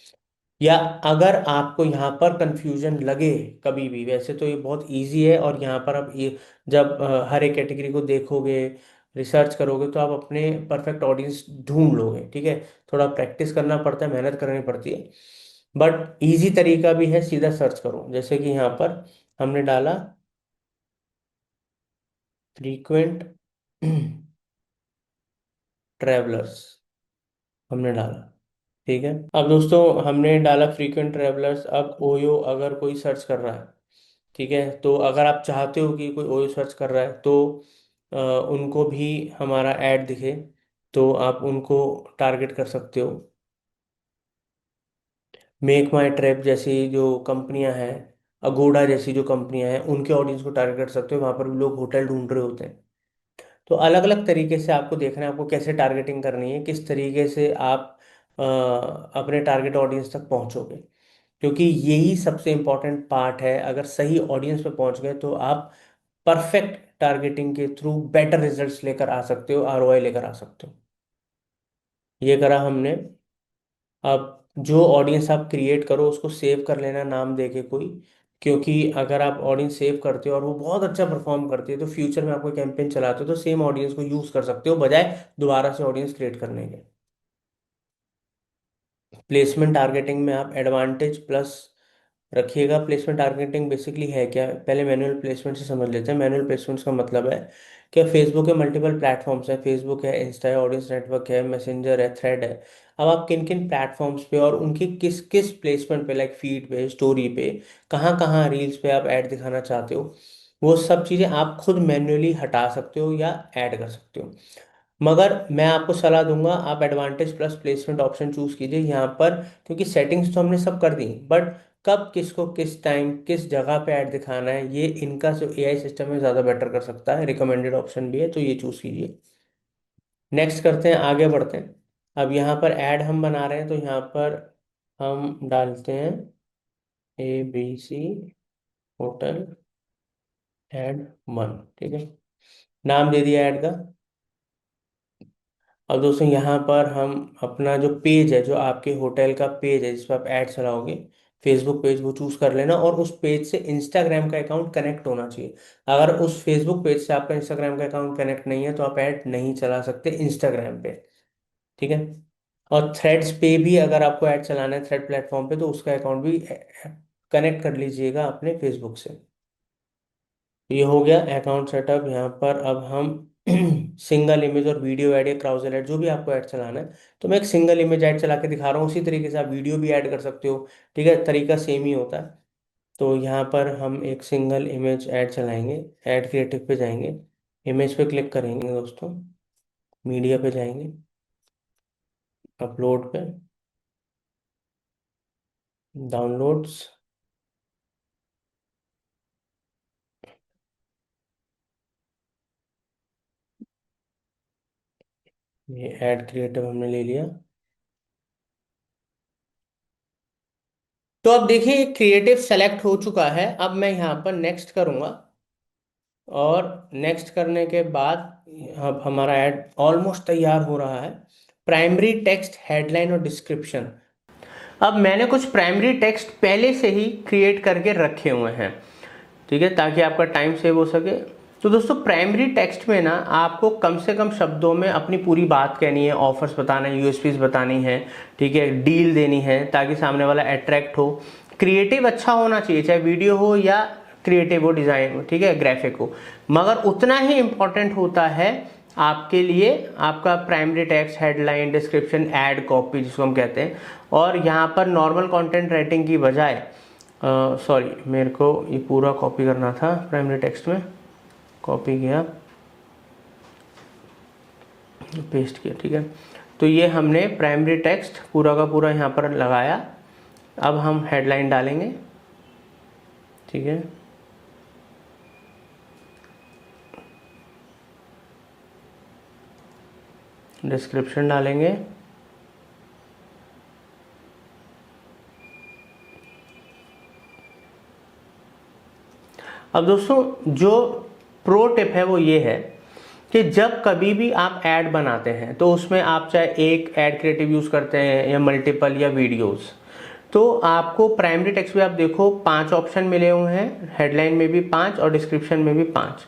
या अगर आपको यहाँ पर कंफ्यूजन लगे कभी भी, वैसे तो ये बहुत इजी है, और यहाँ पर आप ये जब हर एक कैटेगरी को देखोगे, रिसर्च करोगे, तो आप अपने परफेक्ट ऑडियंस ढूंढ लोगे। ठीक है, थोड़ा प्रैक्टिस करना पड़ता है, मेहनत करनी पड़ती है, बट इजी तरीका भी है, सीधा सर्च करो। जैसे कि यहाँ पर हमने डाला फ्रीक्वेंट ट्रेवलर्स, हमने डाला। ठीक है, अब दोस्तों हमने डाला फ्रीक्वेंट ट्रेवलर्स। अब ओयो अगर कोई सर्च कर रहा है, ठीक है, तो अगर आप चाहते हो कि कोई ओयो सर्च कर रहा है तो उनको भी हमारा ऐड दिखे, तो आप उनको टारगेट कर सकते हो। मेक माई ट्रिप जैसी जो कंपनियां हैं, अगोडा जैसी जो कंपनियां हैं, उनके ऑडियंस को टारगेट कर सकते हो, वहाँ पर भी लोग होटल ढूंढ रहे होते हैं। तो अलग अलग तरीके से आपको देखना है, आपको कैसे टारगेटिंग करनी है, किस तरीके से आप अपने टारगेट ऑडियंस तक पहुंचोगे। क्योंकि यही सबसे इम्पोर्टेंट पार्ट है। अगर सही ऑडियंस पे पहुंच गए तो आप परफेक्ट टारगेटिंग के थ्रू बेटर रिजल्ट्स लेकर आ सकते हो, आरओआई लेकर आ सकते हो। ये करा हमने। अब जो ऑडियंस आप क्रिएट करो उसको सेव कर लेना नाम देके कोई, क्योंकि अगर आप ऑडियंस सेव करते हो और वो बहुत अच्छा परफॉर्म करती है, तो फ्यूचर में आपको कैंपेन चलाते हो तो सेम ऑडियंस को यूज कर सकते हो, बजाय दोबारा से ऑडियंस क्रिएट करने के। प्लेसमेंट टारगेटिंग में आप एडवांटेज प्लस रखिएगा। प्लेसमेंट टारगेटिंग बेसिकली है क्या, पहले मैनुअल प्लेसमेंट से समझ लेते हैं। मैनुअल प्लेसमेंट्स का मतलब है कि फेसबुक के मल्टीपल प्लेटफॉर्म्स है, फेसबुक है, इंस्टा है, ऑडियंस नेटवर्क है, मैसेंजर है, थ्रेड है। अब आप किन किन प्लेटफॉर्म्स पे और उनकी किस किस प्लेसमेंट पे, लाइक फीड पे, स्टोरी पे, कहाँ कहाँ रील्स पे आप ऐड दिखाना चाहते हो, वो सब चीज़ें आप खुद मैन्युअली हटा सकते हो या ऐड कर सकते हो। मगर मैं आपको सलाह दूंगा आप advantage plus placement option choose कीजिए यहाँ पर, क्योंकि सेटिंग्स तो हमने सब कर दी, बट कब किसको किस टाइम किस जगह पे ऐड दिखाना है, ये इनका जो एआई सिस्टम है ज़्यादा बेटर कर सकता है। रिकमेंडेड ऑप्शन भी है, तो ये चूज कीजिए। नेक्स्ट करते हैं, आगे बढ़ते हैं। अब यहाँ पर ऐड हम बना रहे हैं, तो यहाँ पर हम डालते हैं ABC होटल ऐड 1। ठीक है, नाम दे दिया ऐड का। अब दोस्तों यहाँ पर हम अपना जो पेज है, जो आपके होटल का पेज है जिस पर आप ऐड चलाओगे, फेसबुक पेज वो चूज कर लेना, और उस पेज से इंस्टाग्राम का अकाउंट कनेक्ट होना चाहिए। अगर उस फेसबुक पेज से आपका इंस्टाग्राम का अकाउंट कनेक्ट नहीं है तो आप ऐड नहीं चला सकते इंस्टाग्राम पे, ठीक है। और थ्रेड्स पे भी अगर आपको ऐड चलाना है थ्रेड प्लेटफॉर्म पे, तो उसका अकाउंट भी कनेक्ट कर लीजिएगा अपने फेसबुक से। ये हो गया अकाउंट सेटअप। यहाँ पर अब हम सिंगल इमेज और वीडियो ऐड या क्राउजल ऐड, जो भी आपको ऐड चलाना है, तो मैं एक सिंगल इमेज ऐड चला के दिखा रहा हूँ। उसी तरीके से आप वीडियो भी ऐड कर सकते हो, ठीक है, तरीका सेम ही होता है। तो यहाँ पर हम एक सिंगल इमेज ऐड चलाएंगे। ऐड क्रिएटिव पे जाएंगे, इमेज पे क्लिक करेंगे दोस्तों, मीडिया पे जाएंगे, अपलोड पे, डाउनलोड्स, ये ऐड क्रिएटिव हमने ले लिया। तो अब देखिए क्रिएटिव सेलेक्ट हो चुका है। अब मैं यहाँ पर नेक्स्ट करूँगा, और नेक्स्ट करने के बाद अब हमारा ऐड ऑलमोस्ट तैयार हो रहा है। प्राइमरी टेक्स्ट, हेडलाइन और डिस्क्रिप्शन। अब मैंने कुछ प्राइमरी टेक्स्ट पहले से ही क्रिएट करके रखे हुए हैं, ठीक है, ताकि आपका टाइम सेव हो सके। तो दोस्तों प्राइमरी टेक्स्ट में ना आपको कम से कम शब्दों में अपनी पूरी बात कहनी है, ऑफर्स बताना है, यूएसपीज बतानी है, ठीक है, डील देनी है, ताकि सामने वाला अट्रैक्ट हो। क्रिएटिव अच्छा होना चाहिए, चाहे वीडियो हो या क्रिएटिव हो, डिजाइन हो, ठीक है, ग्राफिक हो, मगर उतना ही इंपॉर्टेंट होता है आपके लिए आपका primary text, headline, description, ad copy जिसको हम कहते हैं। और यहाँ पर नॉर्मल कंटेंट राइटिंग की बजाय, सॉरी मेरे को ये पूरा कॉपी करना था, प्राइमरी टेक्स्ट में कॉपी किया, पेस्ट किया, ठीक है। तो ये हमने प्राइमरी टेक्स्ट पूरा का पूरा यहाँ पर लगाया। अब हम हेडलाइन डालेंगे, ठीक है, डिस्क्रिप्शन डालेंगे, अब दोस्तों जो प्रो टिप है वो ये है कि जब कभी भी आप ऐड बनाते हैं तो उसमें आप चाहे एक ऐड क्रिएटिव यूज करते हैं या मल्टीपल या वीडियोस, तो आपको प्राइमरी टेक्स्ट में आप देखो 5 ऑप्शन मिले हुए हैं, हेडलाइन में भी 5 और डिस्क्रिप्शन में भी 5।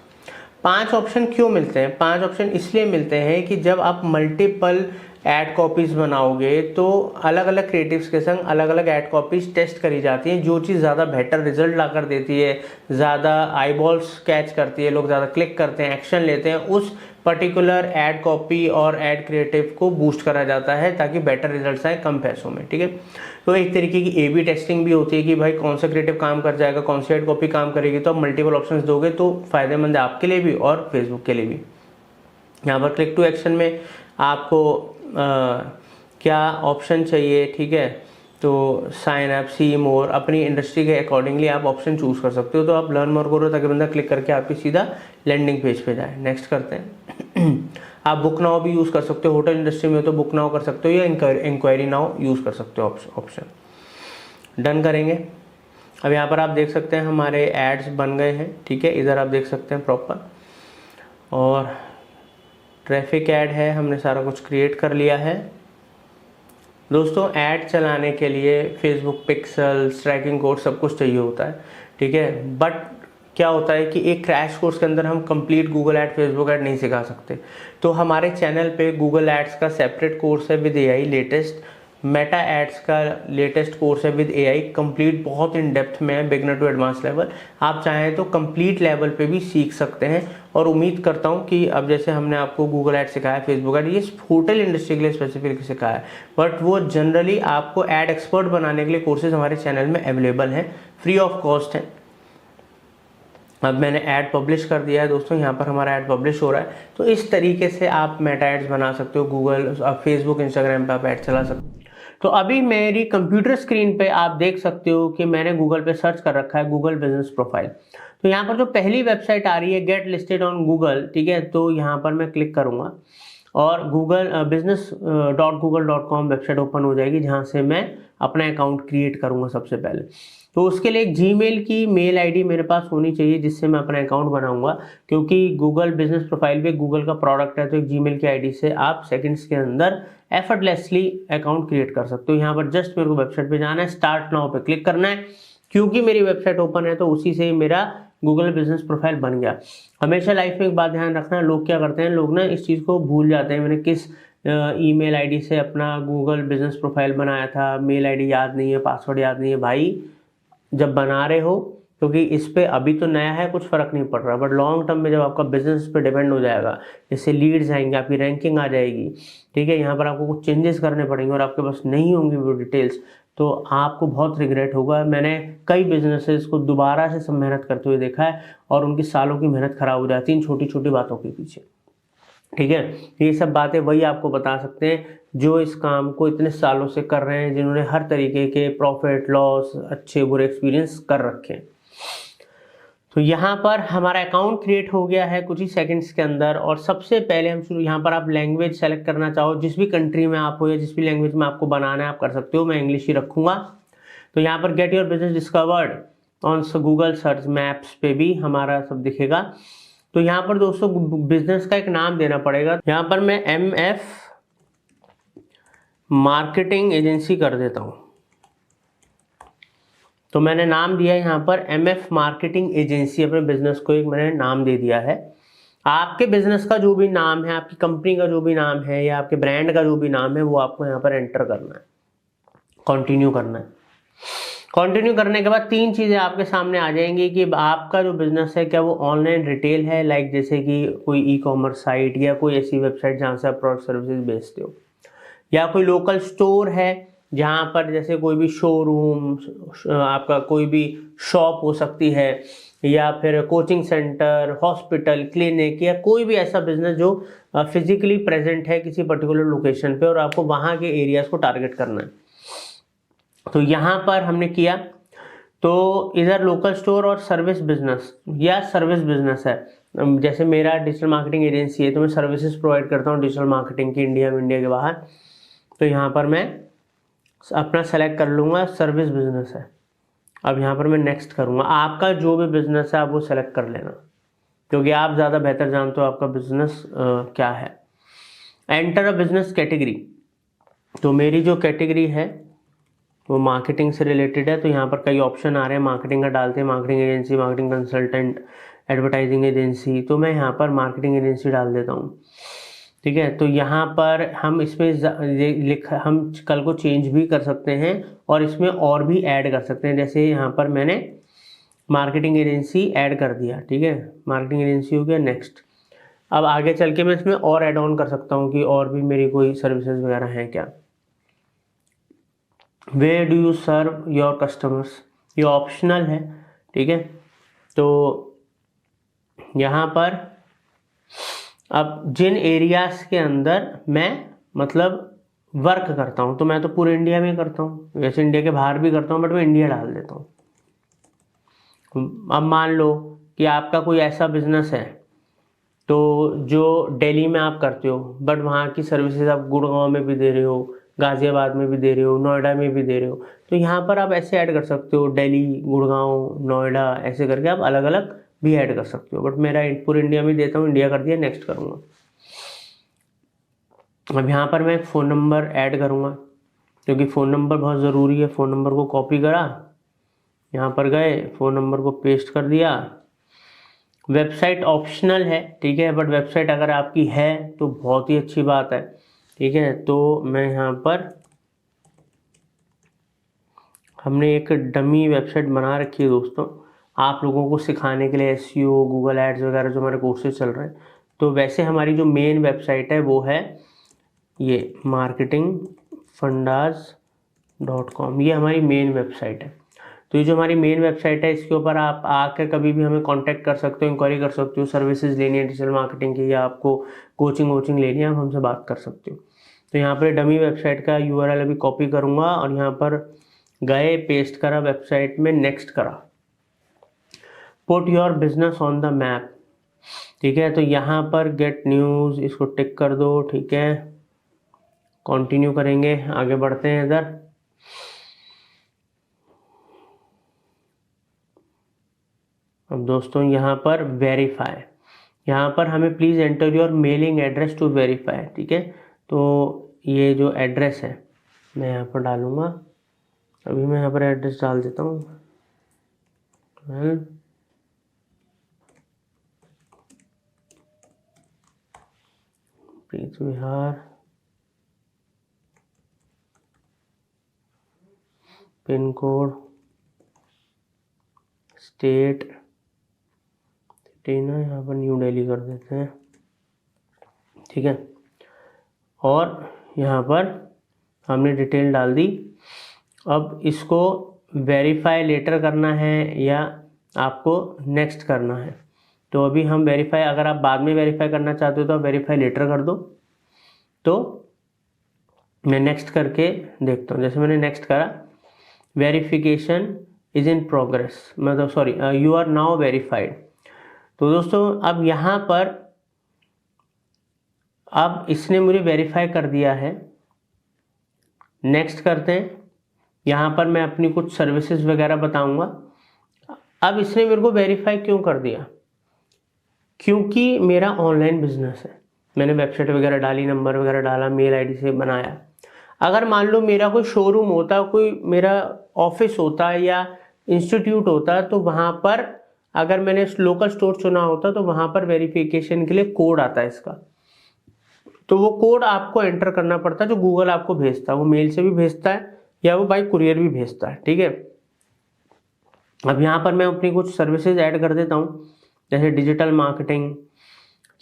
5 ऑप्शन क्यों मिलते हैं? 5 ऑप्शन इसलिए मिलते हैं कि जब आप मल्टीपल ऐड कॉपीज बनाओगे तो अलग अलग क्रिएटिव्स के संग अलग अलग ऐड कॉपीज टेस्ट करी जाती हैं। जो चीज़ ज़्यादा बेटर रिजल्ट ला कर देती है, ज़्यादा आई बॉल्स कैच करती है, लोग ज़्यादा क्लिक करते हैं, एक्शन लेते हैं, उस पर्टिकुलर ऐड कॉपी और ऐड क्रिएटिव को बूस्ट करा जाता है ताकि बेटर रिजल्ट्स आए कम पैसों में, ठीक है। तो एक तरीके की ए बी टेस्टिंग भी होती है कि भाई कौन सा क्रिएटिव काम कर जाएगा, कौन सी ऐड कॉपी काम करेगी। तो आप मल्टीपल ऑप्शंस दोगे तो फायदेमंद है आपके लिए भी और फेसबुक के लिए भी। यहाँ पर क्लिक टू एक्शन में आपको क्या ऑप्शन चाहिए, ठीक है, तो साइन अप, सी मोर, अपनी इंडस्ट्री के अकॉर्डिंगली आप ऑप्शन चूज कर सकते हो। तो आप लर्न मोर करो ताकि बंदा क्लिक करके आपकी सीधा लैंडिंग पेज पे जाए। नेक्स्ट करते हैं। आप बुक नाउ भी यूज़ कर सकते हो, होटल इंडस्ट्री में तो बुक नाउ कर सकते हो या इंक्वायरी नाउ यूज़ कर सकते हो ऑप्शन। डन करेंगे। अब यहाँ पर आप देख सकते हैं हमारे एड्स बन गए हैं, ठीक है, इधर आप देख सकते हैं प्रॉपर, और ट्रैफिक ऐड है, हमने सारा कुछ क्रिएट कर लिया है। दोस्तों ऐड चलाने के लिए फेसबुक पिक्सल, ट्रैकिंग कोड सब कुछ चाहिए होता है, ठीक है, बट क्या होता है कि एक क्रैश कोर्स के अंदर हम complete Google ad, Facebook ad नहीं सिखा सकते। तो हमारे चैनल पे गूगल एड्स का सेपरेट कोर्स है with AI latest, Meta ads का लेटेस्ट कोर्स है विद एआई कंप्लीट, बहुत इन डेप्थ में है, बिगनर टू एडवांस लेवल। आप चाहें तो कंप्लीट लेवल पे भी सीख सकते हैं। और उम्मीद करता हूं कि अब जैसे हमने आपको गूगल ऐड सिखाया, फेसबुक ऐड, ये होटल इंडस्ट्री के लिए स्पेसिफिक सिखाया है, बट वो जनरली आपको ऐड एक्सपर्ट बनाने के लिए कोर्सेज हमारे चैनल में अवेलेबल हैं, फ्री ऑफ कॉस्ट है। अब मैंने ऐड पब्लिश कर दिया है दोस्तों, यहाँ पर हमारा ऐड पब्लिश हो रहा है। तो इस तरीके से आप मेटा एड्स बना सकते हो, गूगल, फेसबुक, इंस्टाग्राम पे आप ऐड चला सकते हो। तो अभी मेरी कंप्यूटर स्क्रीन पे आप देख सकते हो कि मैंने गूगल पे सर्च कर रखा है गूगल बिजनेस प्रोफाइल। तो यहाँ पर जो पहली वेबसाइट आ रही है गेट लिस्टेड ऑन गूगल, ठीक है, तो यहाँ पर मैं क्लिक करूंगा और business.google.com वेबसाइट ओपन हो जाएगी, जहाँ से मैं अपना अकाउंट क्रिएट करूँगा सबसे पहले। तो उसके लिए एक जीमेल की मेल आईडी मेरे पास होनी चाहिए जिससे मैं अपना अकाउंट बनाऊंगा, क्योंकि गूगल बिजनेस प्रोफाइल पे गूगल का प्रोडक्ट है, तो एक जीमेल की आईडी से आप सेकंड्स के अंदर एफर्टलेसली अकाउंट क्रिएट कर सकते हो। यहाँ पर जस्ट मेरे को वेबसाइट पे जाना है, स्टार्ट नाउ पे क्लिक करना है। क्योंकि मेरी वेबसाइट ओपन है तो उसी से ही मेरा गूगल बिजनेस प्रोफाइल बन गया। हमेशा लाइफ में एक बात ध्यान रखना, लोग क्या करते हैं, लोग ना इस चीज़ को भूल जाते हैं, मैंने किस ईमेल आईडी से अपना गूगल बिजनेस प्रोफाइल बनाया था, मेल आईडी याद नहीं है, पासवर्ड याद नहीं है। भाई जब बना रहे हो, क्योंकि इस पे अभी तो नया है, कुछ फर्क नहीं पड़ रहा, बट लॉन्ग टर्म में जब आपका बिजनेस पे डिपेंड हो जाएगा, जैसे लीड्स आएंगे, आपकी रैंकिंग आ जाएगी, ठीक है, यहाँ पर आपको कुछ चेंजेस करने पड़ेंगे और आपके पास नहीं होंगी वो डिटेल्स, तो आपको बहुत रिग्रेट होगा। मैंने कई बिजनेसेस को दोबारा से सब मेहनत करते हुए देखा है और उनकी सालों की मेहनत खराब हो जाती है इन छोटी छोटी बातों के पीछे, ठीक है। ये सब बातें वही आपको बता सकते हैं जो इस काम को इतने सालों से कर रहे हैं, जिन्होंने हर तरीके के प्रॉफिट लॉस अच्छे बुरे एक्सपीरियंस कर रखे हैं। तो यहाँ पर हमारा अकाउंट क्रिएट हो गया है कुछ ही सेकंड्स के अंदर। और सबसे पहले हम शुरू, यहाँ पर आप लैंग्वेज सेलेक्ट करना चाहो, जिस भी कंट्री में आप हो या जिस भी लैंग्वेज में आपको बनाना है आप कर सकते हो, मैं इंग्लिश ही रखूँगा। तो यहाँ पर get your business discovered on Google search maps पे भी हमारा सब दिखेगा। तो यहाँ पर दोस्तों बिजनेस का एक नाम देना पड़ेगा। यहाँ पर मैं MF मार्केटिंग एजेंसी कर देता हूँ। तो मैंने नाम दिया है यहाँ पर MF मार्केटिंग एजेंसी, अपने बिजनेस को एक मैंने नाम दे दिया है। आपके बिजनेस का जो भी नाम है, आपकी कंपनी का जो भी नाम है या आपके ब्रांड का जो भी नाम है, वो आपको यहाँ पर एंटर करना है, कंटिन्यू करना है। कंटिन्यू करने के बाद तीन चीज़ें आपके सामने आ जाएंगी कि आपका जो बिजनेस है क्या वो ऑनलाइन रिटेल है, लाइक जैसे कि कोई ई-कॉमर्स साइट या कोई ऐसी वेबसाइट जहाँ से आप प्रोडक्ट सर्विसेज बेचते हो, या कोई लोकल स्टोर है जहाँ पर जैसे कोई भी शोरूम, आपका कोई भी शॉप हो सकती है, या फिर कोचिंग सेंटर, हॉस्पिटल, क्लिनिक, या कोई भी ऐसा बिजनेस जो फिजिकली प्रेजेंट है किसी पर्टिकुलर लोकेशन पे और आपको वहाँ के एरियाज को टारगेट करना है। तो यहाँ पर हमने किया, तो इधर लोकल स्टोर और सर्विस बिजनेस या सर्विस बिजनेस है। जैसे मेरा डिजिटल मार्केटिंग एजेंसी है तो मैं सर्विसेज प्रोवाइड करता हूँ डिजिटल मार्केटिंग की, इंडिया में, इंडिया के बाहर। तो यहाँ पर मैं अपना सेलेक्ट कर लूँगा, सर्विस बिजनेस है। अब यहाँ पर मैं नेक्स्ट करूँगा। आपका जो भी बिजनेस है आप वो सेलेक्ट कर लेना, क्योंकि आप ज़्यादा बेहतर जानते हो आपका बिजनेस क्या है। एंटर अ बिजनेस कैटेगरी, तो मेरी जो कैटेगरी है वो मार्केटिंग से रिलेटेड है। तो यहाँ पर कई ऑप्शन आ रहे हैं, मार्केटिंग का डालते हैं, marketing agency, marketing consultant, advertising agency. तो मैं यहाँ पर मार्केटिंग एजेंसी डाल देता हूँ, ठीक है। तो यहाँ पर हम इसमें हम कल को चेंज भी कर सकते हैं और इसमें और भी ऐड कर सकते हैं। जैसे यहाँ पर मैंने मार्केटिंग एजेंसी ऐड कर दिया, ठीक है, मार्केटिंग एजेंसी हो गया। नेक्स्ट, अब आगे चल के मैं इसमें और ऐड ऑन कर सकता हूँ कि और भी मेरी कोई सर्विसेज वगैरह हैं क्या। Where do you serve your customers, ये ऑप्शनल है, ठीक है। तो यहाँ पर अब जिन एरियाज के अंदर मैं मतलब वर्क करता हूँ, तो मैं तो पूरे इंडिया में करता हूँ, वैसे इंडिया के बाहर भी करता हूँ, बट मैं इंडिया डाल देता हूँ। अब मान लो कि आपका कोई ऐसा बिजनेस है तो जो दिल्ली में आप करते हो, बट वहाँ की सर्विसेज आप गुड़गांव में भी दे रहे हो, गाजियाबाद में भी दे रहे हो, नोएडा में भी दे रहे हो। तो यहाँ पर आप ऐसे ऐड कर सकते हो, दिल्ली, गुड़गांव, नोएडा, ऐसे करके आप अलग अलग भी ऐड कर सकते हो। बट मेरा पूरे इंडिया में देता हूँ, इंडिया कर दिया, नेक्स्ट करूँगा। अब यहाँ पर मैं एक फ़ोन नंबर ऐड करूँगा, क्योंकि फ़ोन नंबर बहुत ज़रूरी है। फ़ोन नंबर को कॉपी करा, यहाँ पर गए, फ़ोन नंबर को पेस्ट कर दिया। वेबसाइट ऑप्शनल है, ठीक है, बट वेबसाइट अगर आपकी है तो बहुत ही अच्छी बात है, ठीक है। तो मैं यहाँ पर, हमने एक डमी वेबसाइट बना रखी है दोस्तों, आप लोगों को सिखाने के लिए, SEO, गूगल एड्स वगैरह जो हमारे कोर्सेज चल रहे हैं। तो वैसे हमारी जो मेन वेबसाइट है वो है ये marketingfundas.com, ये हमारी मेन वेबसाइट है। तो ये जो हमारी मेन वेबसाइट है, इसके ऊपर आप आकर कभी भी हमें कांटेक्ट कर सकते हो, इंक्वायरी कर सकते हो, सर्विसेज लेनी है डिजिटल मार्केटिंग की, या आपको कोचिंग लेनी है, आप हमसे बात कर सकते हो। तो यहाँ पर डमी वेबसाइट का URL अभी कॉपी करूँगा और यहाँ पर गए, पेस्ट करा, वेबसाइट में नेक्स्ट करा। Put your business on the map, ठीक है। तो यहाँ पर गेट न्यूज़ इसको टिक कर दो, ठीक है। कंटिन्यू करेंगे, आगे बढ़ते हैं इधर। अब दोस्तों यहाँ पर वेरीफाई, यहाँ पर हमें please enter your mailing address to verify, ठीक है। तो ये जो एड्रेस है मैं यहाँ पर डालूँगा, अभी मैं यहाँ पर एड्रेस डाल देता हूँ। Please Bihar, pin code, state, ना यहाँ पर न्यू दिल्ली कर देते हैं, ठीक है। और यहाँ पर हमने डिटेल डाल दी। अब इसको वेरीफाई लेटर करना है या आपको नेक्स्ट करना है। तो अभी हम वेरीफाई, अगर आप बाद में वेरीफाई करना चाहते हो तो आप वेरीफाई लेटर कर दो। तो मैं नेक्स्ट करके देखता हूँ। जैसे मैंने नेक्स्ट करा, वेरिफिकेशन इज इन प्रोग्रेस, मतलब sorry you are now verified. तो दोस्तों अब यहाँ पर अब इसने मुझे वेरीफाई कर दिया है। नेक्स्ट करते हैं। यहाँ पर मैं अपनी कुछ सर्विसेज वगैरह बताऊंगा। अब इसने मेरे को वेरीफाई क्यों कर दिया? क्योंकि मेरा ऑनलाइन बिजनेस है, मैंने वेबसाइट वगैरह डाली, नंबर वगैरह डाला, मेल आईडी से बनाया। अगर मान लो मेरा कोई शोरूम होता, कोई मेरा ऑफिस होता या इंस्टीट्यूट होता, तो वहाँ पर अगर मैंने लोकल स्टोर चुना होता तो वहाँ पर वेरिफिकेशन के लिए कोड आता है इसका। तो वो कोड आपको एंटर करना पड़ता है, जो गूगल आपको भेजता है। वो मेल से भी भेजता है या वो बाई कुरियर भी भेजता है, ठीक है। अब यहाँ पर मैं अपनी कुछ सर्विसेज ऐड कर देता हूँ, जैसे डिजिटल मार्केटिंग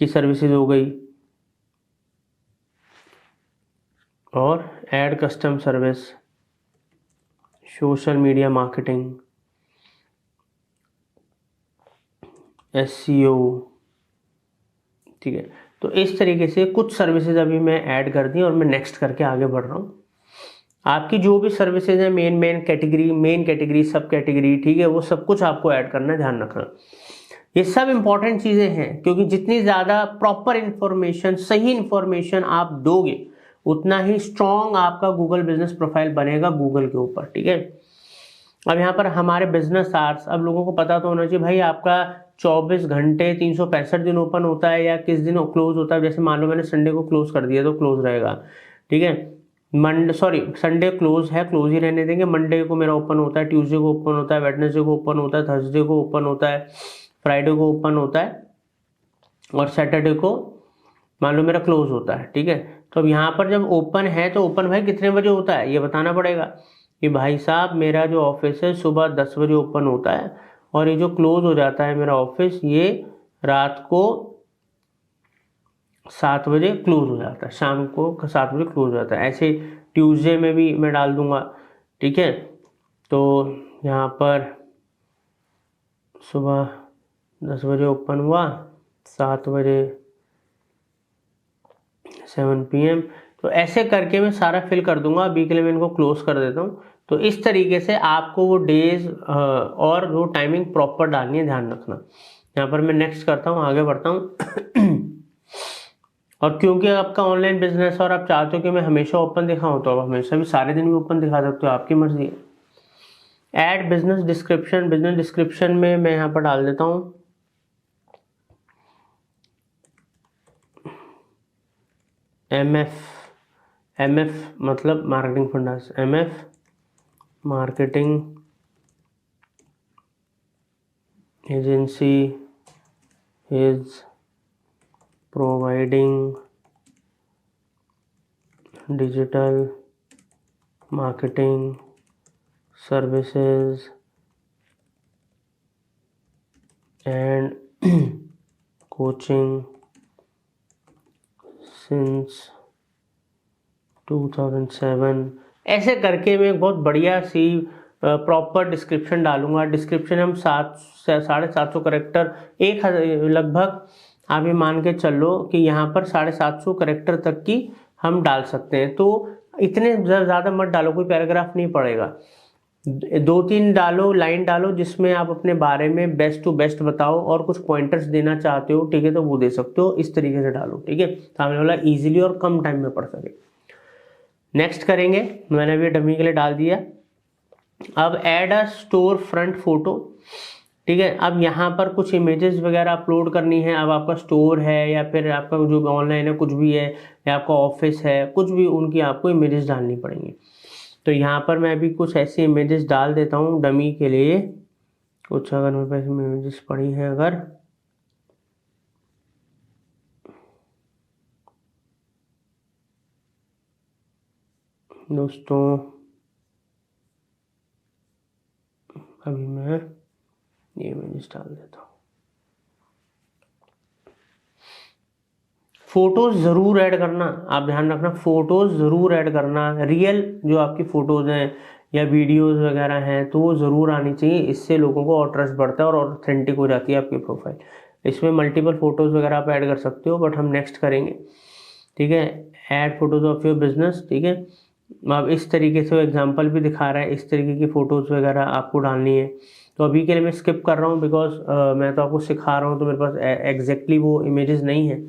की सर्विसेज हो गई, और add custom service, social media marketing, SEO, ठीक है। तो इस तरीके से कुछ सर्विसेज अभी मैं ऐड कर दी और मैं नेक्स्ट करके आगे बढ़ रहा हूँ। आपकी जो भी सर्विसेज है, मेन कैटेगरी, सब कैटेगरी, ठीक है, वो सब कुछ आपको ऐड करना है, ध्यान रखना। ये सब इंपॉर्टेंट चीज़ें हैं, क्योंकि जितनी ज़्यादा प्रॉपर इंफॉर्मेशन, सही इंफॉर्मेशन आप दोगे, उतना ही स्ट्रॉन्ग आपका गूगल बिजनेस प्रोफाइल बनेगा गूगल के ऊपर, ठीक है। अब यहाँ पर हमारे बिजनेस आवर्स, अब लोगों को पता तो होना चाहिए भाई आपका 24 घंटे 365 दिन ओपन होता है या किस दिन क्लोज होता है। जैसे मान लो मैंने संडे को क्लोज कर दिया तो क्लोज रहेगा, ठीक है। संडे क्लोज है, क्लोज ही रहने देंगे। मंडे को मेरा ओपन होता है, ट्यूसडे को ओपन होता है, वेडनेसडे को ओपन होता है, थर्सडे को ओपन होता है, फ्राइडे को ओपन होता है, और सैटरडे को मान लो मेरा क्लोज होता है, ठीक है। तो अब यहाँ पर जब ओपन है तो ओपन भाई कितने बजे होता है ये बताना पड़ेगा कि भाई साहब मेरा जो ऑफिस है सुबह 10 बजे ओपन होता है, और ये जो क्लोज हो जाता है मेरा ऑफिस, ये रात को 7 बजे क्लोज हो जाता है, शाम को 7 बजे क्लोज हो जाता है। ऐसे ट्यूसडे में भी मैं डाल दूंगा, ठीक है। तो यहाँ पर सुबह 10 बजे ओपन हुआ, 7 बजे 7 PM, तो ऐसे करके मैं सारा फिल कर दूंगा। अभी के लिए मैं इनको क्लोज कर देता हूँ। तो इस तरीके से आपको वो डेज और जो टाइमिंग प्रॉपर डालनी है, ध्यान रखना। यहाँ पर मैं नेक्स्ट करता हूँ, आगे बढ़ता हूँ। और क्योंकि आपका ऑनलाइन बिजनेस और आप चाहते हो कि मैं हमेशा ओपन दिखाऊँ, तो आप हमेशा भी सारे दिन भी ओपन दिखा सकते हो, आपकी मर्जी है। Add business description, business description में मैं यहाँ पर डाल देता हूँ MF मतलब marketing fundas, MF marketing agency is providing digital marketing services and coaching since 2007। ऐसे करके मैं बहुत बढ़िया सी प्रॉपर डिस्क्रिप्शन डालूंगा। डिस्क्रिप्शन हम 750 करेक्टर, लगभग आप ये मान के चल लो कि यहाँ पर 750 करेक्टर तक की हम डाल सकते हैं। तो इतने ज़्यादा मत डालो, कोई पैराग्राफ नहीं पड़ेगा। 2-3 डालो, लाइन डालो जिसमें आप अपने बारे में बेस्ट टू बेस्ट बताओ और कुछ पॉइंटर्स देना चाहते हो, ठीक है, तो वो दे सकते हो, इस तरीके से डालो, ठीक है, सामने वाला इजीली और कम टाइम में पढ़ सके। नेक्स्ट करेंगे, मैंने अभी डमी के लिए डाल दिया। अब ऐड अ स्टोर फ्रंट फोटो, ठीक है। अब यहाँ पर कुछ इमेजेस वगैरह अपलोड करनी है। अब आपका स्टोर है या फिर आपका जो ऑनलाइन है कुछ भी है, या आपका ऑफिस है, कुछ भी, उनकी आपको इमेजेस डालनी पड़ेंगी। तो यहाँ पर मैं अभी कुछ ऐसी इमेजेस डाल देता हूँ डमी के लिए, कुछ अगर मेरे पास इमेजेस पड़ी हैं अगर, दोस्तों अभी मैं ये इमेजेस डाल देता हूँ। फोटोज ज़रूर ऐड करना, आप ध्यान रखना, फोटोज ज़रूर ऐड करना, रियल जो आपकी फ़ोटोज़ हैं या वीडियोस वगैरह हैं तो वो ज़रूर आनी चाहिए। इससे लोगों को और ट्रस्ट बढ़ता है और ऑथेंटिक हो जाती है आपकी प्रोफाइल। इसमें मल्टीपल फ़ोटोज़ वगैरह आप ऐड कर सकते हो, बट हम नेक्स्ट करेंगे, ठीक है। Add photos of your business, ठीक है। अब इस तरीके से एग्जाम्पल भी दिखा रहा है, इस तरीके की फ़ोटोज़ वगैरह आपको डालनी है। तो अभी के लिए मैं स्किप कर रहा हूँ बिकॉज मैं तो आपको सिखा रहा हूँ, तो मेरे पास एग्जैक्टली वो इमेजेस नहीं है।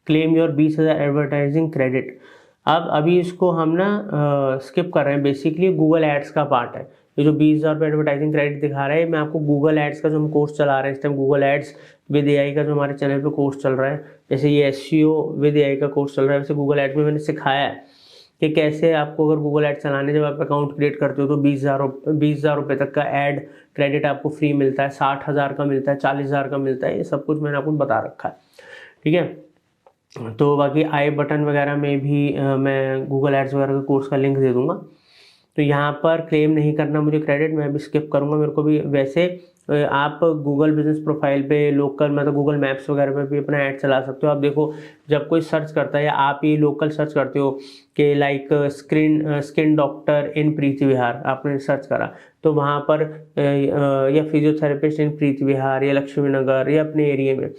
Claim your 20,000 advertising credit. अब अभी इसको हम ना स्किप कर रहे हैं, बेसिकली गूगल एड्स का पार्ट है। ये जो 20,000 रुपये एडवर्टाइजिंग क्रेडिट दिखा रहा है, मैं आपको गूगल एड्स का जो हम कोर्स चला रहे हैं इस time, Google ads with AI का जो हमारे चैनल पे कोर्स चल रहा है, जैसे ये एसईओ विद एआई का कोर्स चल रहा है, वैसे गूगल एड्स में मैंने सिखाया है कि कैसे आपको अगर गूगल एड चलाने जब आप अकाउंट क्रिएट करते हो तो 20,000 रुपये तक का एड क्रेडिट आपको फ्री मिलता है, 60,000 का मिलता है, 40,000 का मिलता है, ये सब कुछ मैंने आपको बता रखा है, ठीक है। तो बाकी आई बटन वगैरह में भी मैं गूगल एड्स वगैरह के कोर्स का लिंक दे दूंगा। तो यहाँ पर क्लेम नहीं करना मुझे क्रेडिट, मैं भी स्किप करूँगा, मेरे को भी वैसे आप गूगल बिजनेस प्रोफाइल पे लोकल मतलब गूगल मैप्स वगैरह पे भी अपना ऐड चला सकते हो। आप देखो जब कोई सर्च करता है या आप ही लोकल सर्च करते हो कि लाइक स्किन डॉक्टर इन प्रीति विहार, आपने सर्च करा तो वहाँ पर या फिजियोथेरेपिस्ट इन प्रीति विहार या लक्ष्मी नगर या अपने एरिया में,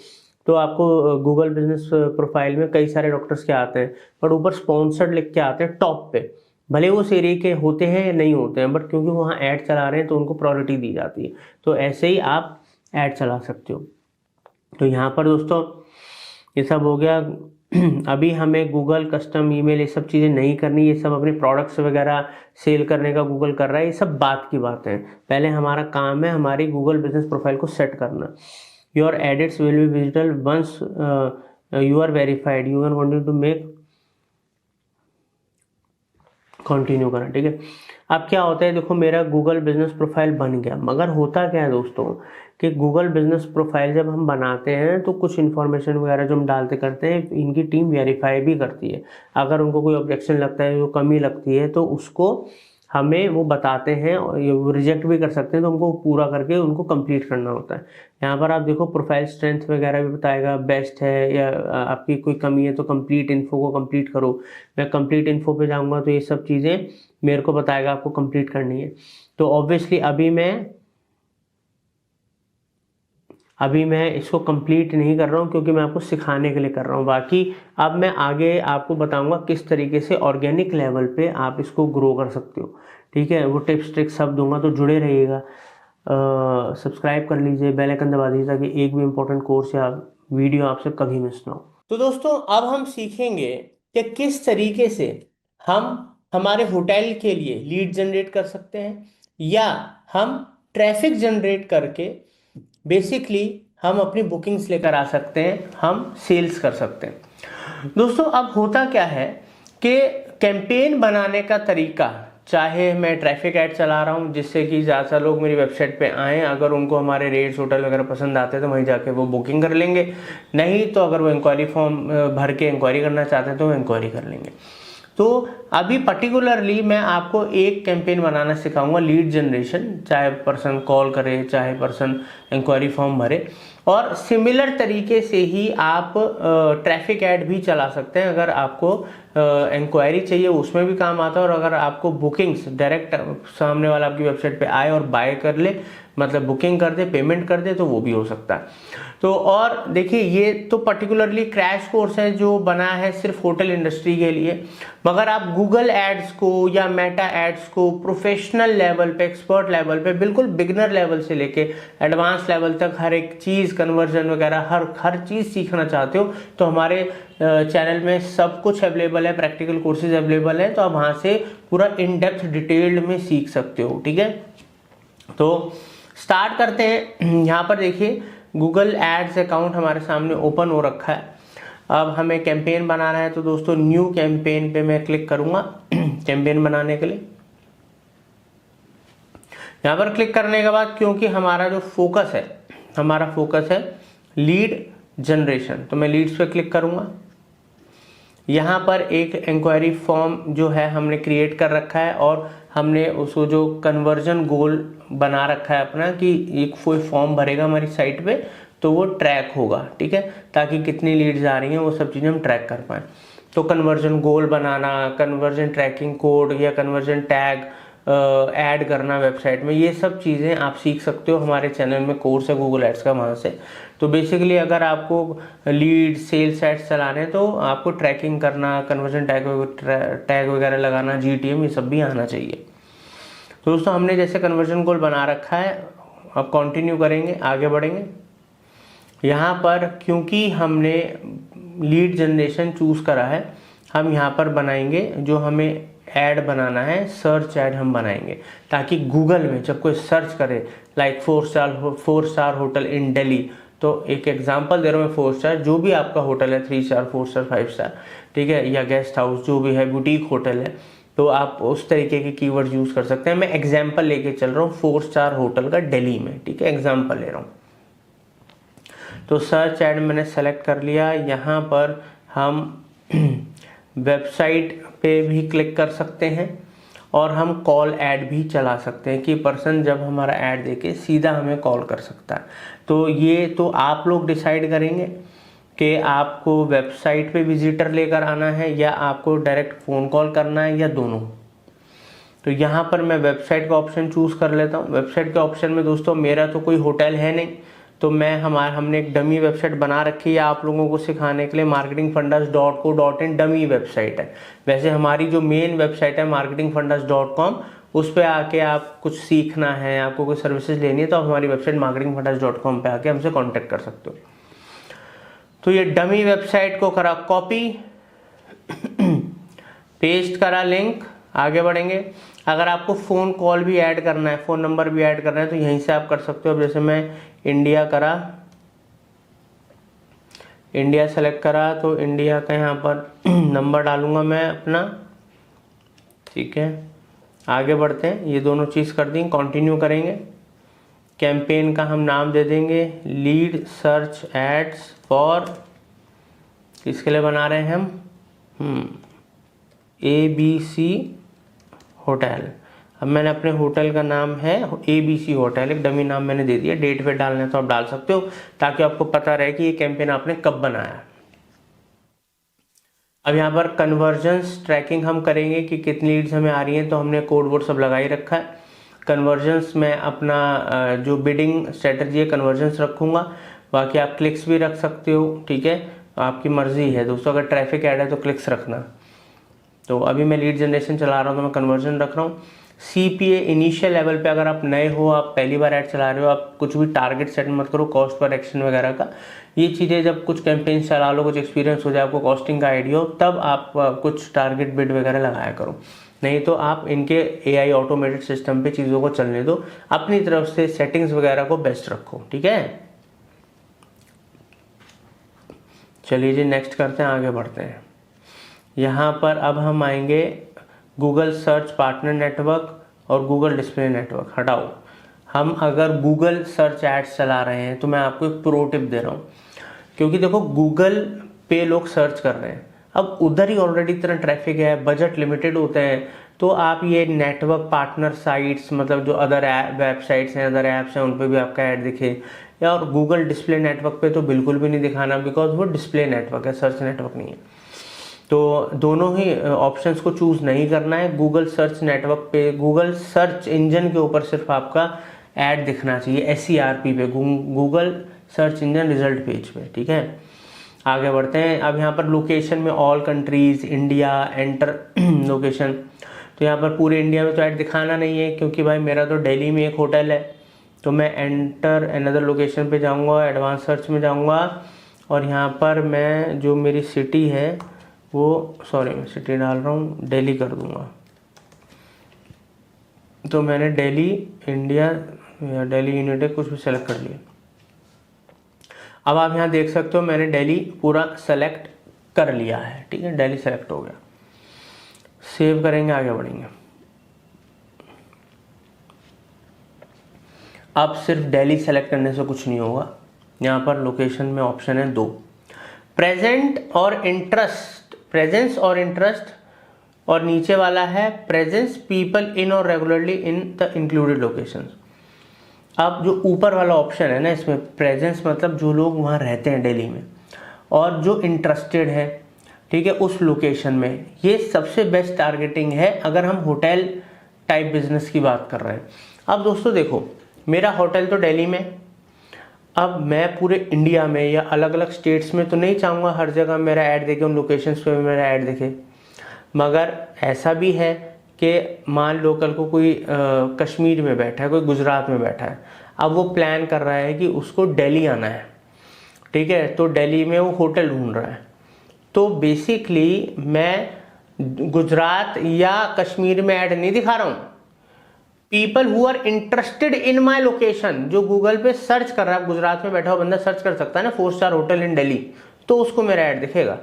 तो आपको गूगल बिजनेस प्रोफाइल में कई सारे डॉक्टर्स के आते हैं, बट ऊपर स्पॉन्सर्ड लिख के आते हैं टॉप पे, भले वो उस एरिया के होते हैं या नहीं होते हैं, बट क्योंकि वहाँ ऐड चला रहे हैं तो उनको प्रायोरिटी दी जाती है। तो ऐसे ही आप ऐड चला सकते हो। तो यहाँ पर दोस्तों ये सब हो गया। अभी हमें गूगल कस्टम ईमेल ये सब चीज़ें नहीं करनी, ये सब अपने प्रोडक्ट्स वगैरह सेल करने का गूगल कर रहा है, ये सब बात की बात है। पहले हमारा काम है हमारी गूगल बिजनेस प्रोफाइल को सेट करना। Your edits will be visible once you are verified, you can continue to make, continue करना, ठीक है। अब क्या होता है, देखो मेरा गूगल बिजनेस प्रोफाइल बन गया, मगर होता क्या है दोस्तों कि गूगल बिजनेस प्रोफाइल जब हम बनाते हैं तो कुछ इन्फॉर्मेशन वगैरह जो हम डालते करते हैं इनकी टीम वेरीफाई भी करती है। अगर उनको कोई ऑब्जेक्शन लगता है, जो कमी लगती है, तो उसको हमें वो बताते हैं और वो रिजेक्ट भी कर सकते हैं, तो हमको पूरा करके उनको कंप्लीट करना होता है। यहाँ पर आप देखो प्रोफाइल स्ट्रेंथ वगैरह भी बताएगा, बेस्ट है या आपकी कोई कमी है तो कंप्लीट इन्फो को कंप्लीट करो। मैं कंप्लीट इन्फो पे जाऊँगा तो ये सब चीज़ें मेरे को बताएगा आपको कंप्लीट करनी है। तो ऑब्वियसली अभी मैं इसको कंप्लीट नहीं कर रहा हूँ क्योंकि मैं आपको सिखाने के लिए कर रहा हूँ। बाकी अब मैं आगे आपको बताऊंगा किस तरीके से ऑर्गेनिक लेवल पे आप इसको ग्रो कर सकते हो, ठीक है। वो टिप्स ट्रिक्स सब दूंगा, तो जुड़े रहिएगा। सब्सक्राइब कर लीजिए, बेल आइकन दबा दीजिए ताकि एक भी इम्पोर्टेंट कोर्स या वीडियो आपसे कभी मिस ना हो। तो दोस्तों अब हम सीखेंगे कि किस तरीके से हम हमारे होटल के लिए लीड जनरेट कर सकते हैं या हम ट्रैफिक जनरेट करके बेसिकली हम अपनी बुकिंग्स लेकर आ सकते हैं, हम सेल्स कर सकते हैं। दोस्तों अब होता क्या है कि कैंपेन बनाने का तरीका, चाहे मैं ट्रैफिक ऐड चला रहा हूँ जिससे कि ज़्यादा लोग मेरी वेबसाइट पे आएँ, अगर उनको हमारे रेट्स होटल वगैरह पसंद आते हैं तो वहीं जाके वो बुकिंग कर लेंगे, नहीं तो अगर वो इंक्वायरी फॉर्म भर के इंक्वायरी करना चाहते हैं तो वो इंक्वायरी कर लेंगे। तो अभी पर्टिकुलरली मैं आपको एक कैंपेन बनाना सिखाऊंगा, लीड जनरेशन, चाहे पर्सन कॉल करे चाहे पर्सन इंक्वायरी फॉर्म भरे, और सिमिलर तरीके से ही आप ट्रैफिक ऐड भी चला सकते हैं अगर आपको इंक्वायरी चाहिए उसमें भी काम आता है, और अगर आपको बुकिंग्स डायरेक्ट सामने वाला आपकी वेबसाइट पे आए और बाय कर ले, मतलब बुकिंग कर दे, पेमेंट कर दे, तो वो भी हो सकता है। तो और देखिए ये तो पर्टिकुलरली क्रैश कोर्स है जो बना है सिर्फ होटल इंडस्ट्री के लिए, मगर आप गूगल एड्स को या मेटा एड्स को प्रोफेशनल लेवल पे, एक्सपर्ट लेवल पे, बिल्कुल बिगनर लेवल से लेके एडवांस लेवल तक हर एक चीज़, कन्वर्जन वगैरह हर चीज़ सीखना चाहते हो तो हमारे चैनल में सब कुछ अवेलेबल है, प्रैक्टिकल कोर्सेज अवेलेबल है, तो आप वहाँ से पूरा इन डेप्थ डिटेल्ड में सीख सकते हो। ठीक है, तो स्टार्ट करते हैं। यहाँ पर देखिए गूगल एड्स अकाउंट हमारे सामने ओपन हो रखा है। अब हमें कैंपेन बनाना है, तो दोस्तों न्यू कैंपेन पे मैं क्लिक करूंगा कैंपेन बनाने के लिए। यहाँ पर क्लिक करने के बाद, क्योंकि हमारा जो फोकस है, हमारा फोकस है लीड जनरेशन, तो मैं लीड्स पे क्लिक करूंगा। यहाँ पर एक इंक्वायरी फॉर्म जो है हमने क्रिएट कर रखा है, और हमने उसको जो कन्वर्जन गोल बना रखा है अपना कि एक कोई फॉर्म भरेगा हमारी साइट पे तो वो ट्रैक होगा। ठीक है, ताकि कितनी लीड्स आ रही हैं वो सब चीज़ें हम ट्रैक कर पाएँ। तो कन्वर्जन गोल बनाना, कन्वर्जन ट्रैकिंग कोड या कन्वर्जन टैग ऐड करना वेबसाइट में, ये सब चीज़ें आप सीख सकते हो। हमारे चैनल में कोर्स है गूगल एड्स का, वहाँ से। तो बेसिकली अगर आपको लीड सेल्स एड्स चलाने हैं तो आपको ट्रैकिंग करना, कन्वर्जन टैग वगैरह लगाना, GTM, ये सब भी आना चाहिए। तो दोस्तों हमने जैसे कन्वर्जन गोल बना रखा है, अब कंटिन्यू करेंगे, आगे बढ़ेंगे। यहाँ पर क्योंकि हमने लीड जनरेशन चूज़ करा है, हम यहाँ पर बनाएंगे जो हमें ऐड बनाना है, सर्च ऐड हम बनाएंगे, ताकि गूगल में जब कोई सर्च करे like 4 star hotel in Delhi, तो एक एग्जांपल दे रहा हूँ मैं, 4 स्टार, जो भी आपका होटल है, 3 स्टार, 4 स्टार, 5 स्टार, ठीक है, या गेस्ट हाउस जो भी है, बुटीक होटल है, तो आप उस तरीके के कीवर्ड यूज कर सकते हैं। मैं एग्जाम्पल लेके चल रहा हूँ 4 स्टार होटल का दिल्ली में, ठीक है, एग्जाम्पल ले रहा हूँ। तो सर्च ऐड मैंने सेलेक्ट कर लिया। यहाँ पर हम वेबसाइट पे भी क्लिक कर सकते हैं, और हम कॉल ऐड भी चला सकते हैं कि पर्सन जब हमारा ऐड देखे सीधा हमें कॉल कर सकता है। तो ये तो आप लोग डिसाइड करेंगे कि आपको वेबसाइट पे विजिटर लेकर आना है या आपको डायरेक्ट फ़ोन कॉल करना है, या दोनों। तो यहाँ पर मैं वेबसाइट का ऑप्शन चूज़ कर लेता हूँ। वेबसाइट के ऑप्शन में दोस्तों मेरा तो कोई होटल है नहीं, तो मैं हमने एक डमी वेबसाइट बना रखी है आप लोगों को सिखाने के लिए, marketingfundas.co.in डमी वेबसाइट है। वैसे हमारी जो मेन वेबसाइट है marketingfundas.com, उस पर आके आप कुछ सीखना है, आपको कोई सर्विसेज लेनी है, तो आप हमारी वेबसाइट marketingfundas.com पे आके हमसे कॉन्टेक्ट कर सकते हो। तो ये डमी वेबसाइट को करा कॉपी, पेस्ट करा लिंक, आगे बढ़ेंगे। अगर आपको फ़ोन कॉल भी ऐड करना है, फ़ोन नंबर भी ऐड करना है, तो यहीं से आप कर सकते हो। अब जैसे मैं इंडिया करा, इंडिया सेलेक्ट करा, तो इंडिया का यहाँ पर नंबर डालूंगा मैं अपना, ठीक है। आगे बढ़ते हैं, ये दोनों चीज़ कर दी, कंटिन्यू करेंगे। कैंपेन का हम नाम दे देंगे लीड सर्च एड्स फॉर, किसके लिए बना रहे हैं हम, ABC होटल। अब मैंने अपने होटल का नाम है ABC होटल, एक डमी नाम मैंने दे दिया। डेट पे डालना है तो आप डाल सकते हो, ताकि आपको पता रहे कि ये कैंपेन आपने कब बनाया। अब यहाँ पर कन्वर्जन्स ट्रैकिंग हम करेंगे कि कितनी लीड्स हमें आ रही हैं, तो हमने कोड वोड सब लगा ही रखा है। कन्वर्जन्स में अपना जो बिडिंग स्ट्रेटजी है कन्वर्जन्स रखूँगा, बाकी आप क्लिक्स भी रख सकते हो, ठीक है, आपकी मर्जी है दोस्तों। अगर ट्रैफिक ऐड है तो क्लिक्स रखना। तो अभी मैं लीड जनरेशन चला रहा हूँ तो मैं कन्वर्जन रख रहा हूँ। CPA इनिशियल लेवल पे, अगर आप नए हो, आप पहली बार ऐड चला रहे हो, आप कुछ भी टारगेट सेट मत करो, कॉस्ट पर एक्शन वगैरह का। ये चीज़ें जब कुछ कैंपेन्स चला लो, कुछ एक्सपीरियंस हो जाए, आपको कॉस्टिंग का आइडिया हो, तब आप कुछ टारगेट बिड वगैरह लगाया करो। नहीं तो आप इनके AI ऑटोमेटेड सिस्टम पे चीज़ों को चलने दो, अपनी तरफ से सेटिंग्स वगैरह को बेस्ट रखो, ठीक है। चलिए जी, नेक्स्ट करते हैं, आगे बढ़ते हैं। यहाँ पर अब हम आएंगे गूगल सर्च पार्टनर नेटवर्क और गूगल डिस्प्ले नेटवर्क, हटाओ। हम अगर गूगल सर्च एड्स चला रहे हैं तो मैं आपको एक प्रो टिप दे रहा हूँ, क्योंकि देखो गूगल पे लोग सर्च कर रहे हैं, अब उधर ही ऑलरेडी इतना ट्रैफिक है, बजट लिमिटेड होते हैं, तो आप ये नेटवर्क पार्टनर साइट्स, मतलब जो अदर वेबसाइट्स हैं, अदर ऐप्स हैं, उन पर भी आपका ऐड दिखे, या और गूगल डिस्प्ले नेटवर्क पे तो बिल्कुल भी नहीं दिखाना, बिकॉज वो डिस्प्ले नेटवर्क है, सर्च नेटवर्क नहीं है। तो दोनों ही ऑप्शंस को चूज नहीं करना है। गूगल सर्च नेटवर्क पे, गूगल सर्च इंजन के ऊपर सिर्फ आपका ऐड दिखना चाहिए, SERP पे, Google search engine result page पे, ठीक है। आगे बढ़ते हैं। अब यहाँ पर लोकेशन में all countries, India, enter location, तो यहाँ पर पूरे इंडिया में तो ऐड दिखाना नहीं है, क्योंकि भाई मेरा तो दिल्ली में एक होटल है। तो मैं एंटर अनदर लोकेशन पे जाऊँगा, एडवांस सर्च में जाऊँगा, और यहाँ पर मैं जो मेरी सिटी है वो, सॉरी मैं सिटी डाल रहा हूँ, दिल्ली कर दूँगा। तो मैंने दिल्ली इंडिया या दिल्ली यूनाइटेड कुछ भी सेलेक्ट कर लिया। अब आप यहाँ देख सकते हो मैंने दिल्ली पूरा सेलेक्ट कर लिया है, ठीक है, दिल्ली सेलेक्ट हो गया। सेव करेंगे, आगे बढ़ेंगे। अब सिर्फ दिल्ली सेलेक्ट करने से कुछ नहीं होगा। यहाँ पर लोकेशन में ऑप्शन है 2, प्रेजेंस और इंटरेस्ट, और नीचे वाला है प्रेजेंस पीपल इन और regularly in the included locations. अब जो ऊपर वाला ऑप्शन है ना, इसमें प्रेजेंस मतलब जो लोग वहाँ रहते हैं दिल्ली में, और जो इंटरेस्टेड है, ठीक है, उस लोकेशन में, ये सबसे बेस्ट टारगेटिंग है अगर हम होटल टाइप बिजनेस की बात कर रहे हैं। अब दोस्तों देखो, मेरा होटल तो दिल्ली में, अब मैं पूरे इंडिया में या अलग अलग स्टेट्स में तो नहीं चाहूँगा हर जगह मेरा ऐड दिखे, उन लोकेशंस पे मेरा ऐड दिखे। मगर ऐसा भी है कि मान लो कल को कोई कश्मीर में बैठा है, कोई गुजरात में बैठा है, अब वो प्लान कर रहा है कि उसको दिल्ली आना है, ठीक है, तो दिल्ली में वो होटल ढूंढ रहा है। तो बेसिकली मैं गुजरात या कश्मीर में ऐड नहीं दिखा रहा हूँ। People who are interested in my location, जो गूगल पे सर्च कर रहा है, गुजरात में बैठा हुआ बंदा सर्च कर सकता है ना 4 स्टार होटल इन दिल्ली, तो उसको मेरा ऐड दिखेगा।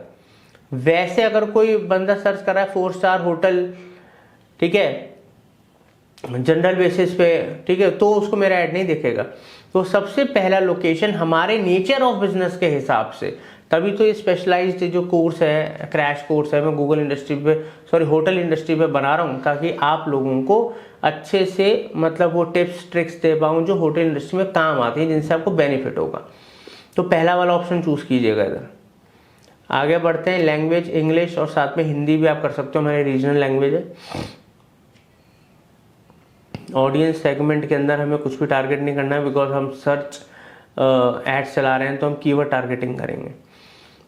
वैसे अगर कोई बंदा सर्च कर रहा है 4 स्टार होटल, ठीक है, जनरल बेसिस पे, ठीक है, तो उसको मेरा ऐड नहीं दिखेगा। तो सबसे पहला लोकेशन हमारे नेचर ऑफ बिजनेस के हिसाब से, तभी तो ये स्पेशलाइज्ड जो कोर्स है, क्रैश कोर्स है, मैं गूगल इंडस्ट्री पे, सॉरी होटल इंडस्ट्री पे बना रहा हूँ, ताकि आप लोगों को अच्छे से मतलब वो टिप्स ट्रिक्स दे पाऊँ जो होटल इंडस्ट्री में काम आती हैं, जिनसे आपको बेनिफिट होगा। तो पहला वाला ऑप्शन चूज कीजिएगा इधर। आगे बढ़ते हैं। लैंग्वेज इंग्लिश और साथ में हिंदी भी आप कर सकते हो, हमारी रीजनल लैंग्वेज है। ऑडियंस सेगमेंट के अंदर हमें कुछ भी टारगेट नहीं करना है, बिकॉज हम सर्च एड्स चला रहे हैं, तो हम कीवर्ड टारगेटिंग करेंगे।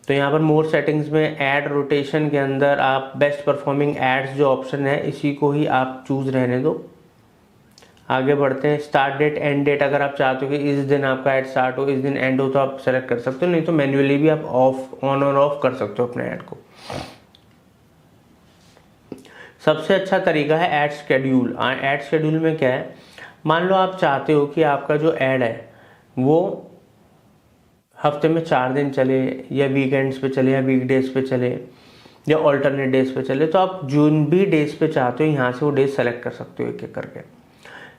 तो यहाँ पर मोर सेटिंग्स में ऐड रोटेशन के अंदर आप बेस्ट परफॉर्मिंग एड्स जो ऑप्शन है, इसी को ही आप चूज रहने दो। आगे बढ़ते हैं। स्टार्ट डेट एंड डेट, अगर आप चाहते हो कि इस दिन आपका ऐड स्टार्ट हो, इस दिन एंड हो, तो आप सेलेक्ट कर सकते हो, नहीं तो मैन्युअली भी आप ऑफ, ऑन और ऑफ कर सकते हो अपने ऐड को। सबसे अच्छा तरीका है ऐड शेड्यूल। ऐड शेड्यूल में क्या है, मान लो आप चाहते हो कि आपका जो ऐड है वो हफ्ते में 4 दिन चले, या वीकेंड्स पे चले, या वीकडेज पे चले, या ऑल्टरनेट डेज पे चले, तो आप जिन भी डेज पे चाहते हो यहाँ से वो डेज सेलेक्ट कर सकते हो एक एक करके।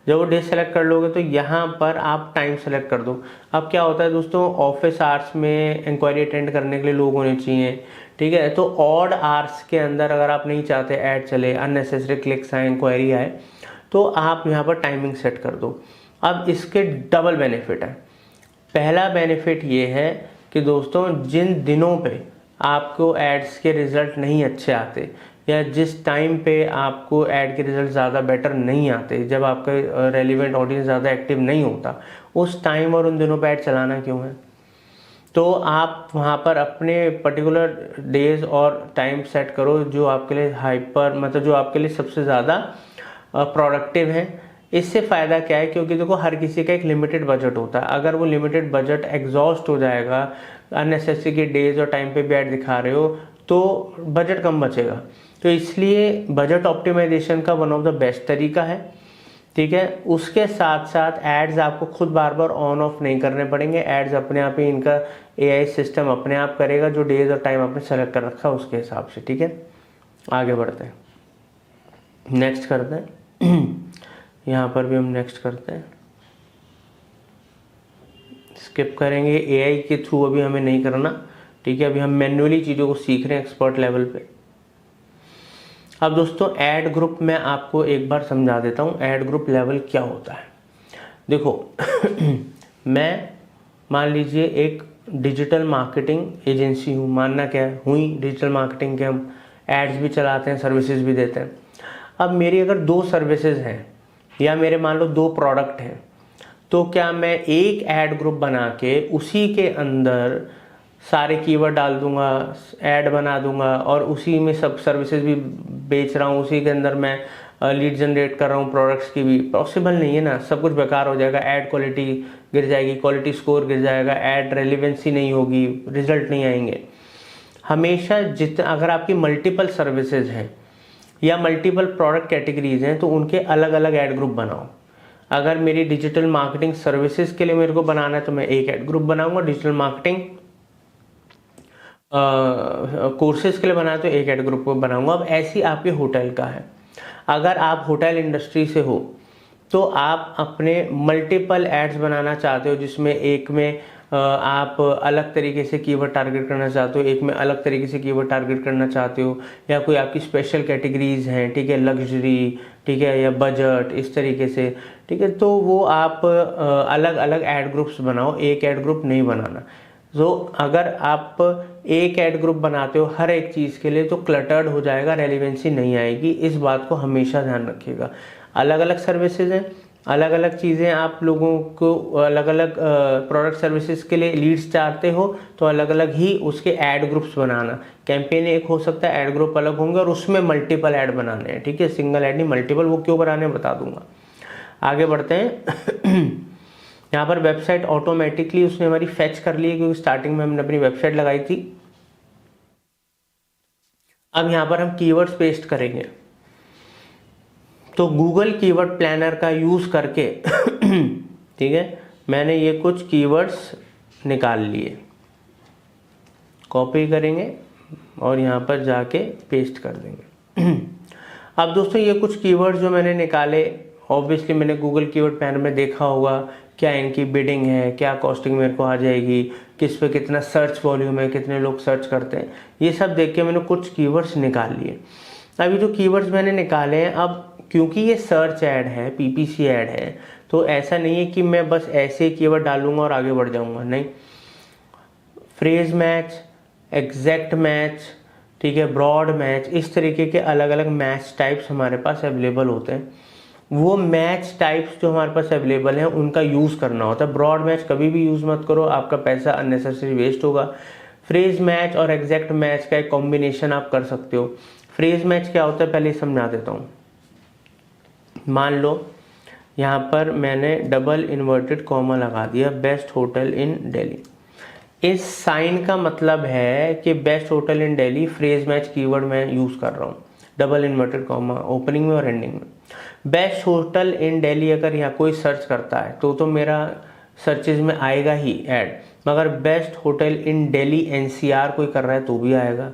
जब वो डेज सेलेक्ट कर लोगे तो यहाँ पर आप टाइम सेलेक्ट कर दो। अब क्या होता है दोस्तों, ऑफिस आवर्स में इंक्वायरी अटेंड करने के लिए लोग होने चाहिए, ठीक है, तो ऑड आवर्स के अंदर अगर आप नहीं चाहते ऐड चले, अननेसेसरी क्लिक्स आए, इंक्वायरी आए, तो आप यहाँ पर टाइमिंग सेट कर दो। अब इसके डबल बेनिफिट है। पहला बेनिफिट ये है कि दोस्तों जिन दिनों पे आपको एड्स के रिजल्ट नहीं अच्छे आते, या जिस टाइम पे आपको ऐड के रिजल्ट ज़्यादा बेटर नहीं आते, जब आपका रेलिवेंट ऑडियंस ज़्यादा एक्टिव नहीं होता, उस टाइम और उन दिनों पे ऐड चलाना क्यों है। तो आप वहाँ पर अपने पर्टिकुलर डेज और टाइम सेट करो जो आपके लिए हाइपर, मतलब जो आपके लिए सबसे ज़्यादा प्रोडक्टिव है। इससे फ़ायदा क्या है, क्योंकि देखो हर किसी का एक लिमिटेड बजट होता है। अगर वो लिमिटेड बजट एग्जॉस्ट हो जाएगा, अननेसेसरी के डेज और टाइम पे भी ऐड दिखा रहे हो, तो बजट कम बचेगा। तो इसलिए बजट ऑप्टिमाइजेशन का वन ऑफ द बेस्ट तरीका है, ठीक है। उसके साथ साथ एड्स आपको खुद बार बार ऑन ऑफ नहीं करने पड़ेंगे, एड्स अपने आप ही इनका AI सिस्टम अपने आप करेगा, जो डेज और टाइम आपने सेलेक्ट कर रखा है उसके हिसाब से, ठीक है। आगे बढ़ते हैं, नेक्स्ट करते हैं। यहाँ पर भी हम नेक्स्ट करते हैं, स्किप करेंगे, AI के थ्रू अभी हमें नहीं करना, ठीक है। अभी हम मैन्युअली चीज़ों को सीख रहे हैं एक्सपर्ट लेवल पे। अब दोस्तों ऐड ग्रुप में आपको एक बार समझा देता हूँ ऐड ग्रुप लेवल क्या होता है। देखो मैं मान लीजिए एक डिजिटल मार्केटिंग एजेंसी हूँ, मानना क्या है, हुई डिजिटल मार्केटिंग के, हम एड्स भी चलाते हैं, सर्विसेज भी देते हैं। अब मेरी अगर 2 सर्विसेज हैं या मेरे मान लो 2 प्रोडक्ट हैं, तो क्या मैं एक ऐड ग्रुप बना के उसी के अंदर सारे कीवर्ड डाल दूंगा, ऐड बना दूंगा और उसी में सब सर्विसेज भी बेच रहा हूँ, उसी के अंदर मैं लीड जनरेट कर रहा हूँ प्रोडक्ट्स की भी? पॉसिबल नहीं है ना, सब कुछ बेकार हो जाएगा, ऐड क्वालिटी गिर जाएगी, क्वालिटी स्कोर गिर जाएगा, ऐड रेलिवेंसी नहीं होगी, रिजल्ट नहीं आएंगे। हमेशा अगर आपकी मल्टीपल सर्विसेज हैं या मल्टीपल प्रोडक्ट कैटेगरीज हैं तो उनके अलग अलग ऐड ग्रुप बनाओ। अगर मेरी डिजिटल मार्केटिंग सर्विसेज के लिए मेरे को बनाना है तो मैं एक ऐड ग्रुप बनाऊंगा, डिजिटल मार्केटिंग कोर्सेज के लिए बनाया तो एक ऐड ग्रुप को बनाऊंगा। अब ऐसी आपके होटल का है, अगर आप होटल इंडस्ट्री से हो तो आप अपने मल्टीपल एड्स बनाना चाहते हो, जिसमें एक में आप अलग तरीके से कीवर्ड टारगेट करना चाहते हो, एक में अलग तरीके से कीवर्ड टारगेट करना चाहते हो, या कोई आपकी स्पेशल कैटेगरीज हैं, ठीक है, लग्जरी, ठीक है, या बजट, इस तरीके से, ठीक है, तो वो आप अलग अलग ऐड ग्रुप्स बनाओ, एक ऐड ग्रुप नहीं बनाना। तो अगर आप एक ऐड ग्रुप बनाते हो हर एक चीज़ के लिए तो क्लटर्ड हो जाएगा, रेलिवेंसी नहीं आएगी, इस बात को हमेशा ध्यान रखिएगा। अलग अलग सर्विसेज हैं, अलग अलग चीज़ें, आप लोगों को अलग अलग प्रोडक्ट सर्विसेज के लिए लीड्स चाहते हो तो अलग अलग ही उसके ऐड ग्रुप्स बनाना। कैंपेन एक हो सकता है, ऐड ग्रुप अलग होंगे और उसमें मल्टीपल ऐड बनाने हैं, ठीक है, सिंगल ऐड नहीं मल्टीपल। वो क्यों बनाने हैं बता दूंगा। आगे बढ़ते हैं। यहाँ पर वेबसाइट ऑटोमेटिकली उसने हमारी फेच कर ली है, क्योंकि स्टार्टिंग में हमने अपनी वेबसाइट लगाई थी। अब यहाँ पर हम कीवर्ड्स पेस्ट करेंगे, तो गूगल कीवर्ड प्लानर का यूज करके ठीक है, मैंने ये कुछ कीवर्ड्स निकाल लिए, कॉपी करेंगे और यहाँ पर जाके पेस्ट कर देंगे। अब दोस्तों ये कुछ कीवर्ड्स जो मैंने निकाले, ऑब्वियसली मैंने गूगल कीवर्ड प्लानर में देखा होगा क्या इनकी बिडिंग है, क्या कॉस्टिंग मेरे को आ जाएगी, किस पे कितना सर्च वॉल्यूम है, कितने लोग सर्च करते हैं, ये सब देख के मैंने कुछ कीवर्ड्स निकाल लिए। अब ये जो कीवर्ड्स मैंने निकाले हैं, अब क्योंकि ये सर्च ऐड है, पीपीसी ऐड है, तो ऐसा नहीं है कि मैं बस ऐसे कीवर्ड डालूंगा और आगे बढ़ जाऊंगा, नहीं। फ्रेज मैच, एग्जैक्ट मैच, ठीक है, ब्रॉड मैच, इस तरीके के अलग अलग मैच टाइप्स हमारे पास अवेलेबल होते हैं। वो मैच टाइप्स जो हमारे पास अवेलेबल हैं उनका यूज़ करना होता है। ब्रॉड मैच कभी भी यूज़ मत करो, आपका पैसा अननेसेसरी वेस्ट होगा। फ्रेज मैच और एग्जैक्ट मैच का एक कॉम्बिनेशन आप कर सकते हो। फ्रेज मैच क्या होता है पहले समझा देता हूँ। मान लो यहाँ पर मैंने डबल इन्वर्टेड कॉमा लगा दिया, बेस्ट होटल इन दिल्ली। इस साइन का मतलब है कि best hotel in Delhi phrase match keyword मैं यूज़ कर रहा हूँ, डबल इन्वर्टेड कॉमा ओपनिंग में और एंडिंग में। बेस्ट होटल इन दिल्ली अगर यहाँ कोई सर्च करता है तो मेरा सर्चेज में आएगा ही ऐड, मगर best hotel in Delhi NCR कोई कर रहा है तो भी आएगा,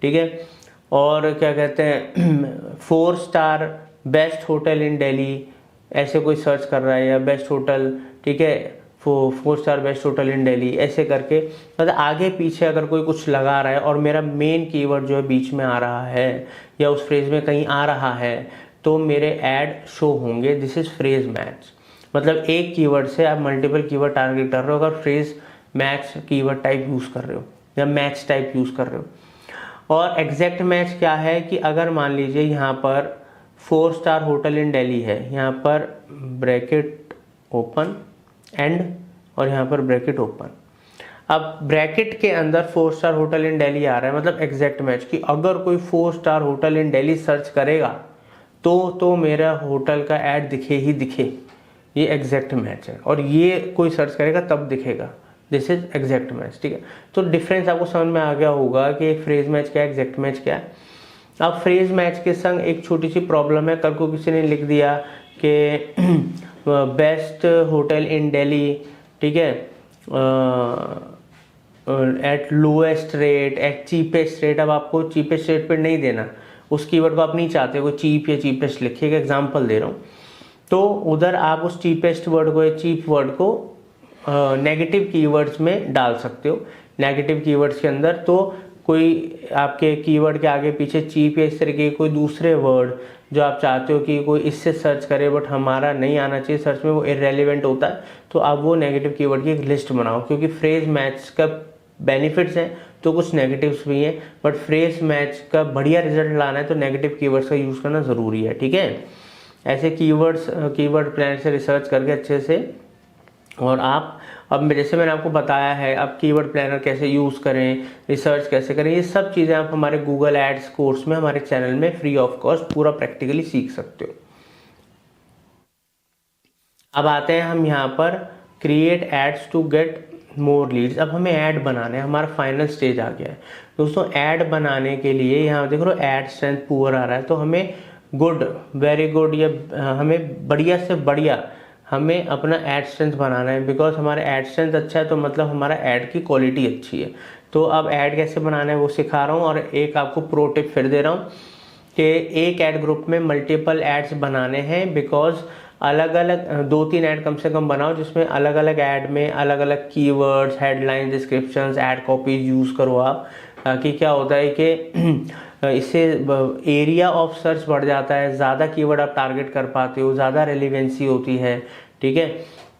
ठीक है। और क्या कहते हैं 4 star best hotel in Delhi ऐसे कोई सर्च कर रहा है, या बेस्ट होटल, ठीक है, 4 star best hotel in Delhi, ऐसे करके मतलब आगे पीछे अगर कोई कुछ लगा रहा है और मेरा मेन कीवर्ड जो है बीच में आ रहा है या उस फ्रेज में कहीं आ रहा है तो मेरे ऐड शो होंगे। दिस इज फ्रेज मैच, मतलब एक कीवर्ड से आप मल्टीपल कीवर्ड टारगेट कर रहे हो अगर phrase match keyword type use कर रहे हो या मैच टाइप यूज कर रहे हो। और एग्जैक्ट मैच क्या है कि अगर मान लीजिए यहाँ पर 4 स्टार होटल इन दिल्ली है, यहाँ पर ब्रैकेट ओपन एंड और यहाँ पर ब्रैकेट ओपन, अब ब्रैकेट के अंदर 4 स्टार होटल इन दिल्ली आ रहा है, मतलब एग्जैक्ट मैच कि अगर कोई 4 star hotel in Delhi search करेगा तो मेरा होटल का ऐड दिखे ही दिखे, ये एग्जैक्ट मैच है। और ये कोई सर्च करेगा तब दिखेगा, दिस इज एग्जैक्ट मैच, ठीक है। तो डिफरेंस आपको समझ में आ गया होगा कि फ्रेज मैच क्या है, एग्जैक्ट मैच क्या है। अब फ्रेज मैच के संग एक छोटी सी प्रॉब्लम है, कल को किसी ने लिख दिया कि बेस्ट होटल इन दिल्ली, ठीक है, at lowest rate, at cheapest rate. अब आपको चीपेस्ट रेट पर नहीं देना, उस कीवर्ड को आप नहीं चाहते कोई चीप या चीपेस्ट लिखिएगा, एग्जांपल दे रहा हूँ, तो उधर आप उस चीपेस्ट वर्ड को या चीप वर्ड को नेगेटिव कीवर्ड्स में डाल सकते हो। नेगेटिव कीवर्ड्स के अंदर तो कोई आपके कीवर्ड के आगे पीछे चीप या इस तरीके के कोई दूसरे वर्ड जो आप चाहते हो कि कोई इससे सर्च करे बट हमारा नहीं आना चाहिए सर्च में, वो इररेलेवेंट होता है, तो आप वो नेगेटिव कीवर्ड की एक लिस्ट बनाओ। क्योंकि फ्रेज मैच का बेनिफिट्स हैं तो कुछ नेगेटिव्स भी हैं, बट फ्रेज मैच का बढ़िया रिजल्ट लाना है तो नेगेटिव कीवर्ड्स का यूज़ करना ज़रूरी है। ठीक है, ऐसे कीवर्ड्स कीवर्ड प्लानर से रिसर्च करके अच्छे से, और आप अब जैसे मैंने आपको बताया है अब कीवर्ड प्लानर कैसे यूज़ करें, रिसर्च कैसे करें, ये सब चीज़ें आप हमारे गूगल एड्स कोर्स में हमारे चैनल में फ्री ऑफ कॉस्ट पूरा प्रैक्टिकली सीख सकते हो। अब आते हैं हम यहाँ पर create ads to get more leads. अब हमें ऐड बनाना है, हमारा फाइनल स्टेज आ गया है दोस्तों। ऐड बनाने के लिए यहाँ देख लो ऐड स्ट्रेंथ पुअर आ रहा है, तो हमें गुड, वेरी गुड या हमें बढ़िया से बढ़िया हमें अपना ऐड स्ट्रेंथ बनाना है। बिकॉज हमारा ऐड स्ट्रेंथ अच्छा है तो मतलब हमारा ऐड की क्वालिटी अच्छी है। तो अब ऐड कैसे बनाना है वो सिखा रहा हूँ, और एक आपको प्रो टिप फिर दे रहा हूँ कि एक ऐड ग्रुप में मल्टीपल एड्स बनाने हैं। बिकॉज अलग अलग 2-3 ऐड कम से कम बनाओ जिसमें अलग अलग ऐड में अलग अलग keywords, headline, descriptions, add copies use करो आप। ताकि क्या होता है कि इससे एरिया ऑफ सर्च बढ़ जाता है, ज़्यादा कीवर्ड आप टारगेट कर पाते हो, ज़्यादा रेलिवेंसी होती है। ठीक है,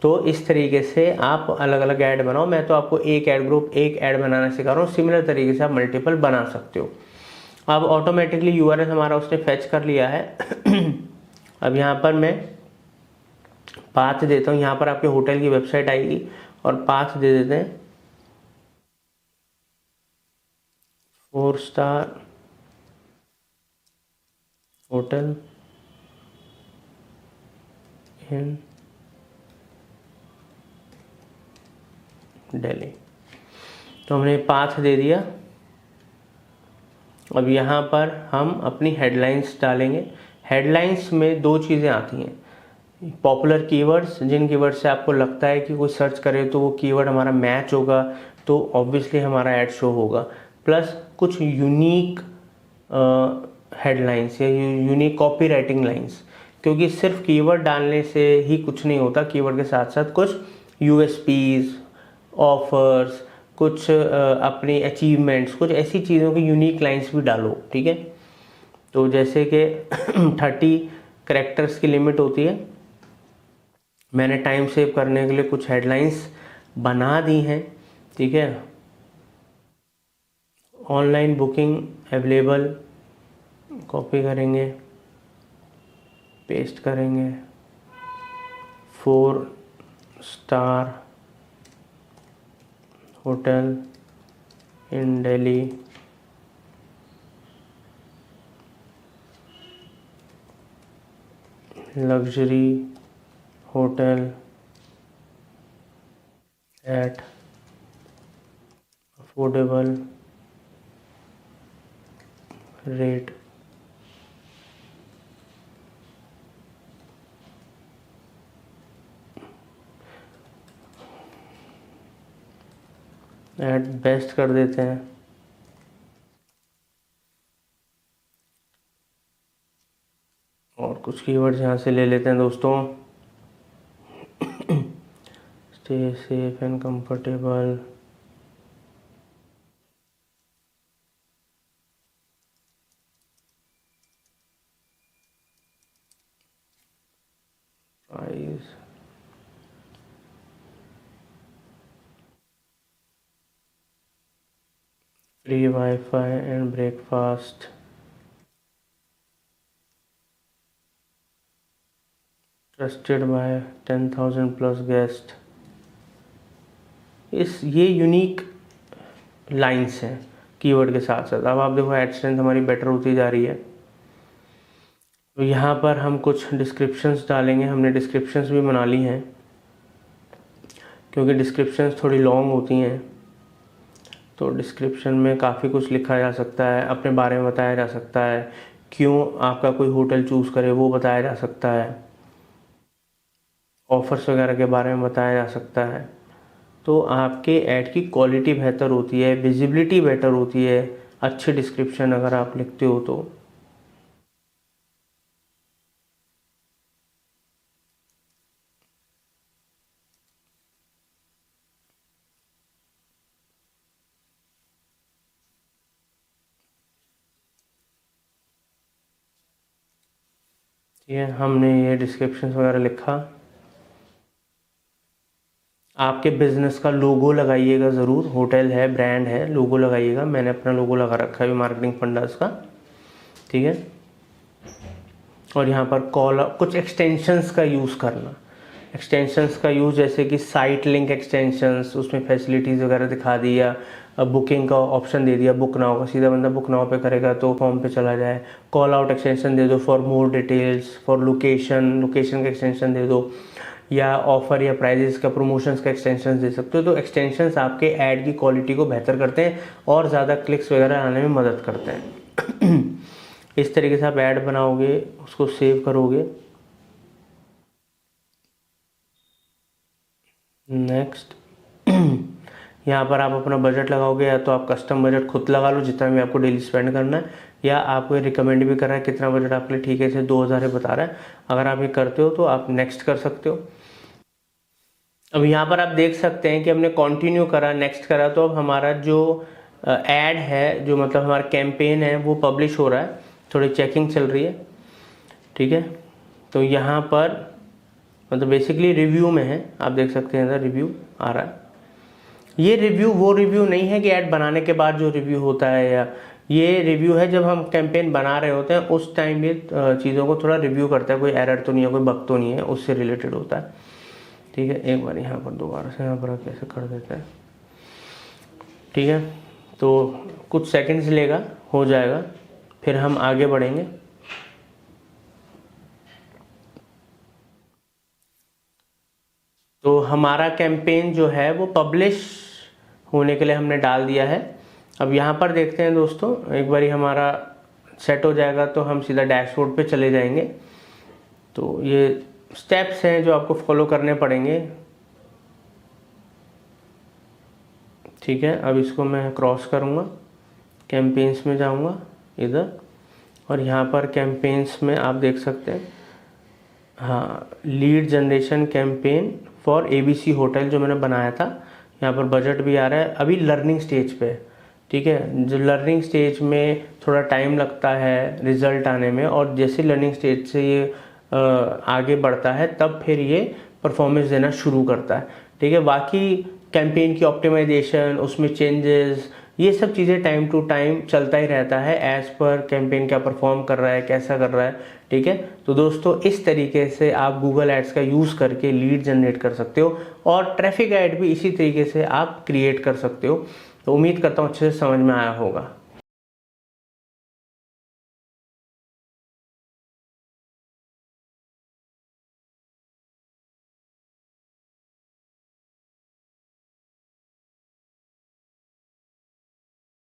तो इस तरीके से आप अलग अलग ऐड बनाओ। मैं तो आपको एक ऐड ग्रुप, एक ऐड बनाना सिखा रहा हूँ, सिमिलर तरीके से आप मल्टीपल बना सकते हो। अब ऑटोमेटिकली यूआरएल हमारा उसने फेच कर लिया है। अब यहाँ पर मैं पाथ देता हूँ, यहाँ पर आपके होटल की वेबसाइट आएगी और पाथ दे देते हैं 4 स्टार होटल इन दिल्ली। तो हमने पाथ दे दिया। अब यहाँ पर हम अपनी हेडलाइंस डालेंगे। हेडलाइंस में 2 चीज़ें आती हैं, पॉपुलर कीवर्ड्स, जिन कीवर्ड से आपको लगता है कि कोई सर्च करे तो वो कीवर्ड हमारा मैच होगा तो ऑब्वियसली हमारा ऐड शो होगा, प्लस कुछ यूनिक हेडलाइंस या यूनिक कॉपी राइटिंग लाइन्स। क्योंकि सिर्फ कीवर्ड डालने से ही कुछ नहीं होता, कीवर्ड के साथ साथ कुछ यूएसपीज, ऑफर्स, कुछ अपनी अचीवमेंट्स, कुछ ऐसी चीज़ों की यूनिक लाइन्स भी डालो। ठीक है, तो जैसे कि 30 कैरेक्टर्स की लिमिट होती है। मैंने टाइम सेव करने के लिए कुछ हेडलाइंस बना दी हैं। ठीक है, ऑनलाइन बुकिंग अवेलेबल, कॉपी करेंगे, पेस्ट करेंगे, 4 star hotel in Delhi, luxury hotel at affordable rate. At best कर देते हैं। और कुछ कीवर्ड्स यहाँ से ले लेते हैं दोस्तों, stay safe and comfortable, price, free wifi and breakfast, trusted bye 10,000 plus guest. ये यूनिक लाइंस हैं कीवर्ड के साथ साथ। अब आप देखो एड स्ट्रेंथ हमारी बेटर होती जा रही है। तो यहाँ पर हम कुछ डिस्क्रिप्शंस डालेंगे। हमने डिस्क्रिप्शंस भी बना ली हैं क्योंकि डिस्क्रिप्शंस थोड़ी लॉन्ग होती हैं, तो डिस्क्रिप्शन में काफ़ी कुछ लिखा जा सकता है, अपने बारे में बताया जा सकता है, क्यों आपका कोई होटल चूज़ करे वो बताया जा सकता है, ऑफर्स वगैरह के बारे में बताया जा सकता है। तो आपके ऐड की क्वालिटी बेहतर होती है, विजिबिलिटी बेटर होती है अच्छे डिस्क्रिप्शन अगर आप लिखते हो तो। ये हमने ये डिस्क्रिप्शन वगैरह लिखा। आपके बिजनेस का लोगो लगाइएगा ज़रूर, होटल है, ब्रांड है, लोगो लगाइएगा। मैंने अपना लोगो लगा रखा है मार्केटिंग फंडास का, ठीक है। और यहाँ पर कॉल कुछ एक्सटेंशंस का यूज़ करना, एक्सटेंशंस का यूज़ जैसे कि साइट लिंक एक्सटेंशंस, उसमें फैसिलिटीज़ वगैरह दिखा दिया, बुकिंग का ऑप्शन दे दिया, बुक नाउ का, सीधा बंदा बुक नाउ पे करेगा तो फॉर्म पे चला जाए। कॉल आउट एक्सटेंशन दे दो for more details, for location का एक्सटेंशन दे दो, या ऑफर या प्राइजेस का, प्रमोशंस का एक्सटेंशन दे सकते हो। तो एक्सटेंशंस आपके ऐड की क्वालिटी को बेहतर करते हैं और ज़्यादा क्लिक्स वगैरह आने में मदद करते हैं। इस तरीके से आप ऐड बनाओगे, उसको सेव करोगे। नेक्स्ट यहाँ पर आप अपना बजट लगाओगे, या तो आप कस्टम बजट खुद लगा लो जितना भी आपको डेली स्पेंड करना है, या आपको रिकमेंड भी कर रहा है कितना बजट आपके लिए ठीक है, जैसे 2000 है बता रहा है। अगर आप ये करते हो तो आप नेक्स्ट कर सकते हो। अब यहाँ पर आप देख सकते हैं कि हमने कंटिन्यू करा, नेक्स्ट करा, तो अब हमारा जो ऐड है, जो मतलब हमारा कैंपेन है, वो पब्लिश हो रहा है। थोड़ी चेकिंग चल रही है, ठीक है। तो यहाँ पर मतलब बेसिकली रिव्यू में है, आप देख सकते हैं इधर रिव्यू आ रहा है। ये रिव्यू वो रिव्यू नहीं है कि ऐड बनाने के बाद जो रिव्यू होता है, या ये रिव्यू है जब हम कैंपेन बना रहे होते हैं उस टाइम ये चीज़ों को थोड़ा रिव्यू करता है, कोई एरर तो नहीं है, कोई बग तो नहीं है, उससे रिलेटेड होता है, ठीक है। एक बार यहाँ पर दोबारा से यहाँ पर कैसे कर देते हैं, ठीक है। तो कुछ सेकंड्स लेगा, हो जाएगा, फिर हम आगे बढ़ेंगे। तो हमारा कैंपेन जो है वो पब्लिश होने के लिए हमने डाल दिया है। अब यहाँ पर देखते हैं दोस्तों, एक बारी हमारा सेट हो जाएगा तो हम सीधा डैशबोर्ड पे चले जाएंगे। तो ये स्टेप्स हैं जो आपको फॉलो करने पड़ेंगे, ठीक है। अब इसको मैं क्रॉस करूँगा, कैंपेन्स में जाऊँगा इधर, और यहाँ पर कैंपेन्स में आप देख सकते हैं, हाँ, lead generation campaign for ABC hotel जो मैंने बनाया था। यहाँ पर बजट भी आ रहा है, अभी लर्निंग स्टेज पे, ठीक है। जो लर्निंग स्टेज में थोड़ा टाइम लगता है रिजल्ट आने में, और जैसे लर्निंग स्टेज से ये आगे बढ़ता है तब फिर ये परफॉर्मेंस देना शुरू करता है, ठीक है। बाकी कैंपेन की ऑप्टिमाइजेशन, उसमें चेंजेस, ये सब चीज़ें टाइम टू टाइम चलता ही रहता है, एज पर कैंपेन क्या परफॉर्म कर रहा है, कैसा कर रहा है, ठीक है। तो दोस्तों इस तरीके से आप गूगल एड्स का यूज़ करके लीड जनरेट कर सकते हो, और ट्रैफिक ऐड भी इसी तरीके से आप क्रिएट कर सकते हो। तो उम्मीद करता हूँ अच्छे से समझ में आया होगा।